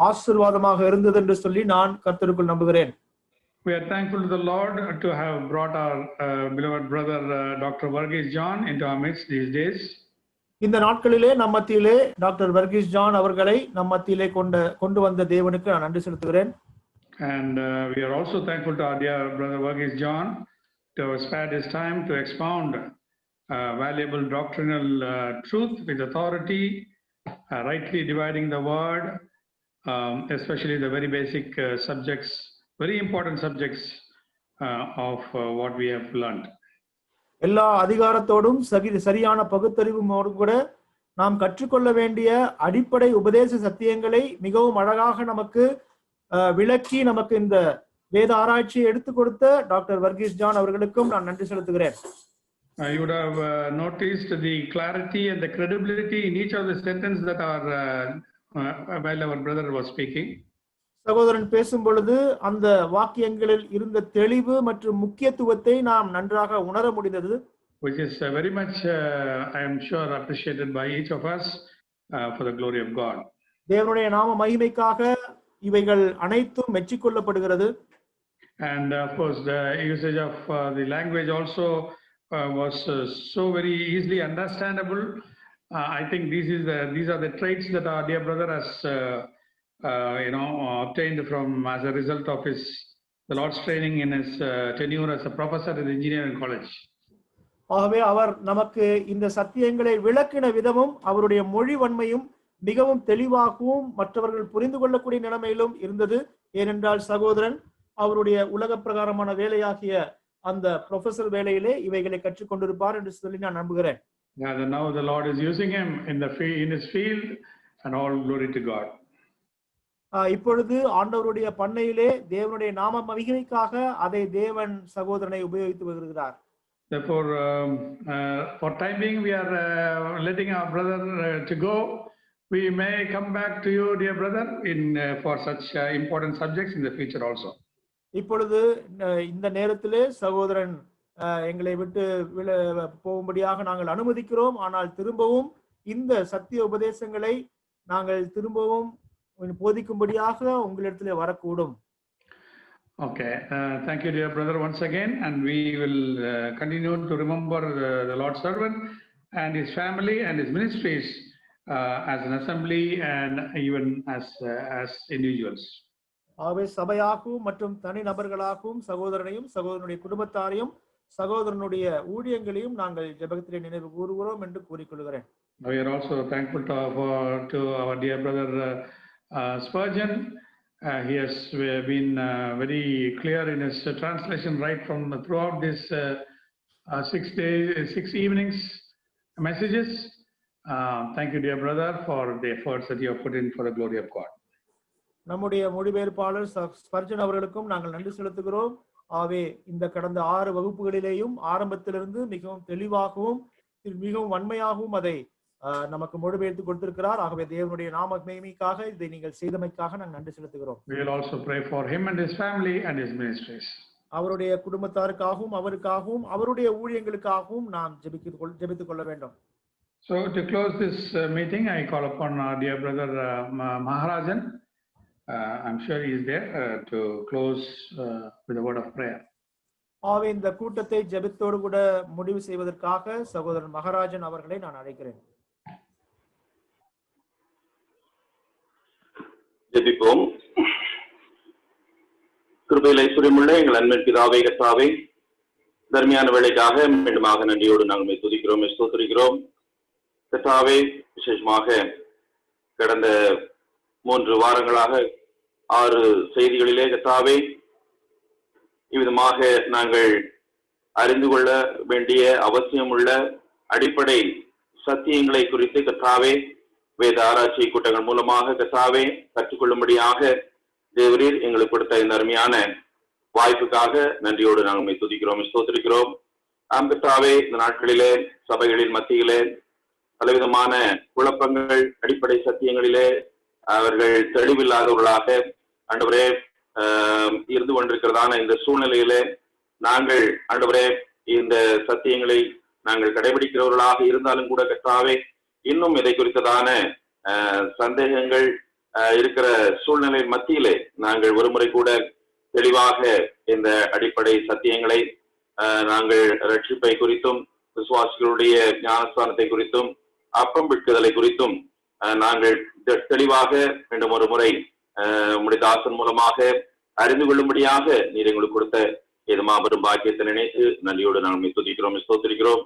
ஆசீர்வாதமாக இருந்தது என்று சொல்லி நான் கர்த்தருக்குள் நம்புகிறேன். We are thankful to the Lord to have brought our beloved brother Dr. Varghese John into our midst these days. இந்த நாட்களிலே நம் மத்தியிலே டாக்டர் வர்கீஸ் ஜான் அவர்களை நம் மத்தியிலே கொண்டு வந்த தேவனுக்கு நான் நன்றி செலுத்துகிறேன். And we are also thankful to our dear brother Varghese John to have spared his time to expound valuable doctrinal truth with authority, rightly dividing the word, especially the very basic subjects, very important subjects of what we have learned. எல்லா அதிகாரத்தோடும் சரியான பகுத்தறிவோடு கூட நாம் கற்றுக்கொள்ள வேண்டிய அடிப்படை உபதேச சத்தியங்களை மிகவும் அழகாக நமக்கு விளக்கி நமக்கு இந்த வேத ஆராய்ச்சியை எடுத்து கொடுத்த டாக்டர் வர்கீஸ் ஜான் அவர்களுக்கும் நான் நன்றி செலுத்துகிறேன். You would have noticed the clarity and the credibility in each of the sentences that are while our brother was speaking. சகோதரன் பேசும் பொழுது அந்த வாக்கியங்களில் இருந்த தெளிவு மற்றும் முக்கியத்துவத்தை நாம் நன்றாக உணர முடிந்தது. Which is very much, I am sure, appreciated by each of us for the glory of God. தேவனுடைய நாம மகிமைக்காக இவைகள் அனைத்தும் மெச்சிக்கொள்ளப்படுகிறது. And of course, the usage of the language also was so very easily understandable. I think these are the traits that our dear brother has obtained from as a result of the Lord's training in his tenure as a professor in the engineering college. ஆகவே அவர் நமக்கு இந்த சத்தியங்களை விளக்கின விதமும் அவருடைய மொழி வன்மையும் மிகவும் தெளிவாகவும் மற்றவர்கள் புரிந்து கொள்ளக்கூடிய நிலைமையிலும் இருந்தது. ஏனென்றால் சகோதரன் அவருடைய உலக பிரகாரமான வேலையாகிய அந்த ப்ரொஃபசர் வேலையிலே இவைகளை கற்றுக்கொண்டிருப்பார் என்று சொல்லி நான் நம்புகிறேன். Now the Lord is using him in his field, and all glory to God. இப்பொழுது ஆண்டவருடைய பண்ணையிலே தேவனுடைய நாம மகிமைக்காக அதை தேவன் சகோதரனை உபயோகித்து வருகிறார். Therefore, for time being, we are letting our brother to go. We may come back to you, dear brother, for such important subjects in the future also. இப்பொழுது இந்த நேரத்திலே சகோதரன் எங்களை விட்டு போகும்படியாக நாங்கள் அனுமதிக்கிறோம். ஆனால் திரும்பவும் இந்த சத்திய உபதேசங்களை நாங்கள் திரும்பவும் போதிக்கும்படியாக உங்களிடத்திலே வரக்கூடும். Okay, thank you, dear brother, once again, and we will continue to remember the Lord's servant and his family and his ministries as an assembly and even as individuals. ஆகவே சபையாகவும் மற்றும் தனி நபர்களாகவும் சகோதரனையும் சகோதரனுடைய குடும்பத்தாரையும் சகோதரனுடைய ஊழியங்களையும் நாங்கள் ஜெபத்திலே நினைவு கூறுகிறோம் என்று கூறிக்கொள்கிறேன். We are also thankful to our dear brother Spurgeon. He has been very clear in his translation right from throughout this 6 evenings messages. Thank you, dear brother, for the efforts that you have put in for the glory of God. நம்முடைய மொழிபெயர்ப்பாளர் Spurgeon அவர்களுக்கும் நாங்கள் நன்றி செலுத்துகிறோம். ஆகவே இந்த கடந்த 6 வகுப்புகளிலேயும் ஆரம்பத்திலிருந்து மிகவும் தெளிவாகவும் மிகவும் வன்மையாகவும் அதை நமக்கு மொழிபெயர்த்து கொடுத்திருக்கிறார். ஆகவே தேவனுடைய நாம மகிமைக்காக இதை நீங்கள் செய்தமைக்காக நாங்கள் நன்றி செலுத்துகிறோம். We will also pray for him and his family and his ministries. அவருடைய குடும்பத்தாருக்காகவும் அவருக்காகவும் அவருடைய ஊழியங்களுக்காகவும் நாம் ஜெபித்துக் கொள்ள வேண்டும். So to close this meeting, I call upon our dear brother Maharajan. I'm sure he is there to close with a word of prayer. ஆகவே இந்த கூட்டத்தை ஜெபத்தோடு கூட முடிவு செய்வதற்காக சகோதரன் மகாராஜன் அவர்களை நான் அழைக்கிறேன். ஜெபிப்போம். கிருபையில் ஐஸ்வரியமுள்ள எங்கள் அன்பின் பிதாவே கர்த்தாவே, தர்மியான வேலைக்காக மீண்டுமாக நன்றியோடு நாங்கள் துதிக்கிறோம், ஸ்தோத்திரிக்கிறோம். கர்த்தாவே, விசேஷமாக கடந்த 3 வாரங்களாக 6 செய்திகளிலே கர்த்தாவே இவ்விதமாக நாங்கள் அறிந்து கொள்ள வேண்டிய அவசியமுள்ள அடிப்படை சத்தியங்களை குறித்து கர்த்தாவே வேத ஆராய்ச்சி கூட்டங்கள் மூலமாக கர்த்தாவே கற்றுக்கொள்ளும்படியாக தேவரீர் எங்களுக்கு கொடுத்த இந்த அருமையான வாய்ப்புக்காக நன்றியோடு நாங்கள் துதிக்கிறோம், ஸ்தோத்திரிக்கிறோம். கர்த்தாவே, இந்த நாட்களிலே சபைகளின் மத்தியிலே பலவிதமான குழப்பங்கள், அடிப்படை சத்தியங்களிலே அவர்கள் தெளிவில்லாதவர்களாக ஆண்டவரே இருந்து கொண்டிருக்கிறதான இந்த சூழ்நிலையிலே நாங்கள் ஆண்டவரே இந்த சத்தியங்களை நாங்கள் கடைபிடிக்கிறவர்களாக இருந்தாலும் கூட கர்த்தாவே இன்னும் இதை குறித்ததான சந்தேகங்கள் இருக்கிற சூழ்நிலை மத்தியிலே நாங்கள் ஒருமுறை கூட தெளிவாக இந்த அடிப்படை சத்தியங்களை நாங்கள் ரட்சிப்பை குறித்தும் விசுவாசிகளுடைய ஞானஸ்தானத்தை குறித்தும் அப்பம் விற்குதலை குறித்தும் நாங்கள் தெளிவாக மீண்டும் ஒரு முறை உம்முடைய தாசன் மூலமாக அறிந்து கொள்ளும்படியாக நீர் எங்களுக்கு கொடுத்த இது மாபெரும் பாக்கியத்தை நினைத்து நன்றியோடு நாங்கள் துதிக்கிறோம், ஸ்தோத்திரிக்கிறோம்.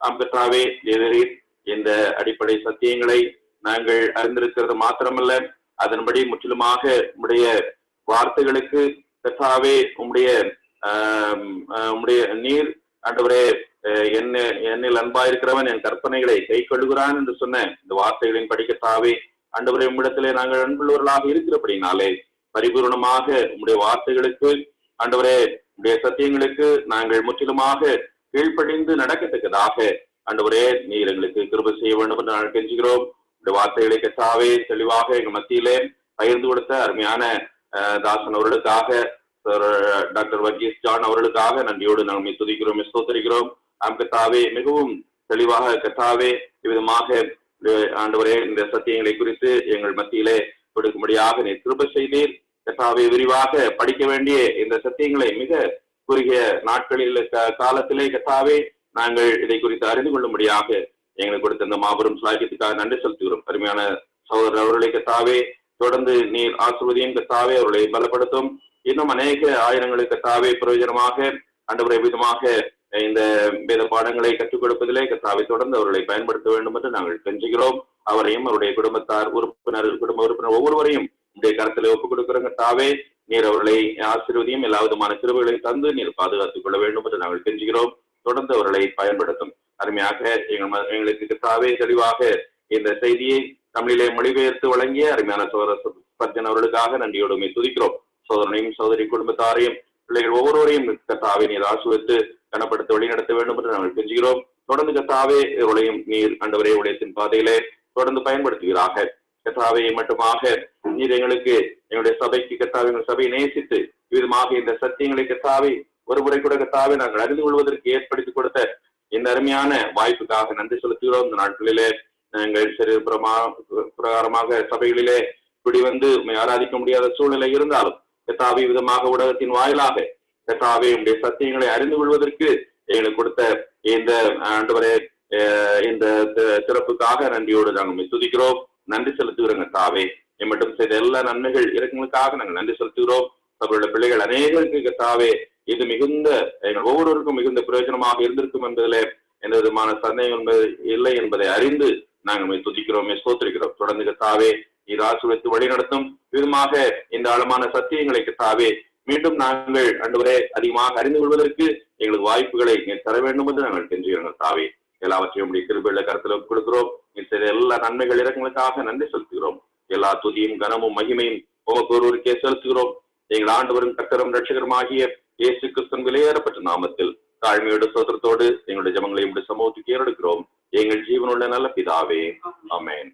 கர்த்தாவே, தேவரீர் இந்த அடிப்படை சத்தியங்களை நாங்கள் அறிந்திருக்கிறது மாத்திரமல்ல, அதன்படி முற்றிலுமாக உம்முடைய வார்த்தைகளுக்கு கர்த்தாவே உம்முடைய நீர் ஆண்டவரே என்னில் அன்பாயிருக்கிறவன் என் கற்பனைகளை கை கொள்ளுகிறான் என்று சொன்ன இந்த வார்த்தைகளின் படிக்கத்தாவே ஆண்டவரே உம்மிடத்திலே நாங்கள் அன்புள்ளவர்களாக இருக்கிறபடினாலே பரிபூர்ணமாக உம்முடைய வார்த்தைகளுக்கு ஆண்டவரே உடைய சத்தியங்களுக்கு நாங்கள் முற்றிலுமாக கீழ்ப்படிந்து நடக்கத்தக்கதாக ஆண்டவரே நீர் எங்களுக்கு கிருபை செய்ய வேண்டும் என்று நாங்கள் கெஞ்சுகிறோம். உடைய வார்த்தைகளை கர்த்தாவே தெளிவாக எங்கள் மத்தியிலே பகிர்ந்து கொடுத்த அருமையான தாசன் அவர்களுக்காக, டாக்டர் வர்கீஸ் ஜான் அவர்களுக்காக நன்றியோடு நாங்கள் துதிக்கிறோம், ஸ்தோத்திரிக்கிறோம். கர்த்தாவே மிகவும் தெளிவாக கர்த்தாவே இவ்விதமாக ஆண்டவரே இந்த சத்தியங்களை குறித்து எங்கள் மத்தியிலே கொடுக்கும்படியாக நீர் கிருபை செய்தீர். கர்த்தாவே விரிவாக படிக்க வேண்டிய இந்த சத்தியங்களை மிக குறுகிய நாட்களில் காலத்திலே கர்த்தாவே நாங்கள் இதை குறித்து அறிந்து கொள்ளும்படியாக எங்களுக்கு கொடுத்த இந்த மாபெரும் சாக்கியத்துக்காக நன்றி செலுத்துகிறோம். அருமையான சகோதரர் அவர்களை கர்த்தாவே தொடர்ந்து நீர் ஆசிர்வதியும் கர்த்தாவே, அவர்களை பலப்படுத்தும். இன்னும் அநேக ஆயிரங்களுக்கு கர்த்தாவே பிரயோஜனமாக ஆண்டவரே விதமாக இந்த வேத பாடங்களை கற்றுக் கொடுப்பதிலே கர்த்தாவே தொடர்ந்து அவர்களை பயன்படுத்த வேண்டும் என்று நாங்கள் கெஞ்சுகிறோம். அவரையும் அவருடைய குடும்ப உறுப்பினர் ஒவ்வொருவரையும் இந்த கருத்திலே ஒப்புக் கொடுக்கிறோம் கர்த்தாவே. நீர் அவர்களை ஆசீர்வதியும், எல்லா விதமான கிருபைகளையும் தந்து நீர் பாதுகாத்துக் கொள்ள வேண்டும் என்று நாங்கள் கெஞ்சுகிறோம். தொடர்ந்து அவர்களை பயன்படுத்தும். அருமையாக எங்களுக்கு கர்த்தாவே தெளிவாக இந்த செய்தியை தமிழிலே மொழிபெயர்த்து வழங்கிய அருமையான சோதர ஸ்பர்ஜன் அவர்களுக்காக நன்றியோடுமே துதிக்கிறோம். சோதரனையும் சோதரி குடும்பத்தாரையும் பிள்ளைகள் ஒவ்வொருவரையும் கர்த்தாவே நீர் ஆசீர்வதித்து கனப்படுத்த வழி நடத்த வேண்டும் என்று நாங்கள் கெஞ்சுகிறோம். தொடர்ந்து கர்த்தாவே இவர்களையும் நீர் ஆண்டவரே உலகத்தின் பாதையிலே தொடர்ந்து பயன்படுத்துகிறாக. கர்த்தாவே மட்டுமாக நீர் எங்களுக்கு எங்களுடைய சபைக்கு கர்த்தாவே எங்கள் சபையை நேசித்து விதமாக இந்த சத்தியங்களை கர்த்தாவே ஒரு முறை கூட கர்த்தாவே நாங்கள் அறிந்து கொள்வதற்கு ஏற்படுத்தி கொடுத்த இந்த அருமையான வாய்ப்புக்காக நன்றி செலுத்துகிறோம். இந்த நாட்களிலே நாங்கள் பிரகாரமாக சபைகளிலே இப்படி வந்து ஆராதிக்க முடியாத சூழ்நிலை இருந்தாலும் கர்த்தாவே விதமாக ஊடகத்தின் வாயிலாக கர்த்தாவே உடைய சத்தியங்களை அறிந்து கொள்வதற்கு எங்களுக்கு கொடுத்த இந்த ஆண்டவரே இந்த சிறப்புக்காக நன்றியோடு நாங்கள் துதிக்கிறோம், நன்றி செலுத்துகிறோம். கர்த்தாவே மட்டும் செய்த எல்லா நன்மைகள் இறக்கங்களுக்காக நாங்கள் நன்றி செலுத்துகிறோம். அவருடைய பிள்ளைகள் அநேகருக்கு கர்த்தாவே இது மிகுந்த எங்கள் ஒவ்வொருவருக்கும் மிகுந்த பிரயோஜனமாக இருந்திருக்கும் என்பதிலே எந்த விதமான சந்தேகம் என்பது இல்லை என்பதை அறிந்து நாங்கள் துதிக்கிறோம், ஸ்தோத்திரிக்கிறோம். தொடர்ந்து கர்த்தாவே நீர் ஆசீர்வதித்து வழி நடத்தும் விதமாக இந்த ஆழமான சத்தியங்களை கர்த்தாவே மீண்டும் நாங்கள் ஆண்டவரே அதிகமாக அறிந்து கொள்வதற்கு எங்களுக்கு வாய்ப்புகளை நீர் தர வேண்டும் என்று நாங்கள் கெஞ்சுகிறோம். கர்த்தாவே எல்லாவற்றையும் உடைய கிருபையுள்ள கருத்துல கொடுக்கிறோம். நீர் செய்த எல்லா நன்மைகள் இறக்கங்களுக்காக நன்றி செலுத்துகிறோம். எல்லா துதியும் கனமும் மகிமையும் உமக்கு ஒருவருக்கே செலுத்துகிறோம். எங்கள் ஆண்டவரும் கர்த்தரும் இரட்சகருமாகிய இயேசு கிறிஸ்துவின் விலையேறப்பட்ட நாமத்தில் தாழ்மையோடு சோதரத்தோடு எங்களுடைய ஜெபங்களை சமூகத்துக்கு ஏறெடுக்கிறோம். எங்கள் ஜீவனுள்ள நல்ல பிதாவே, ஆமென்.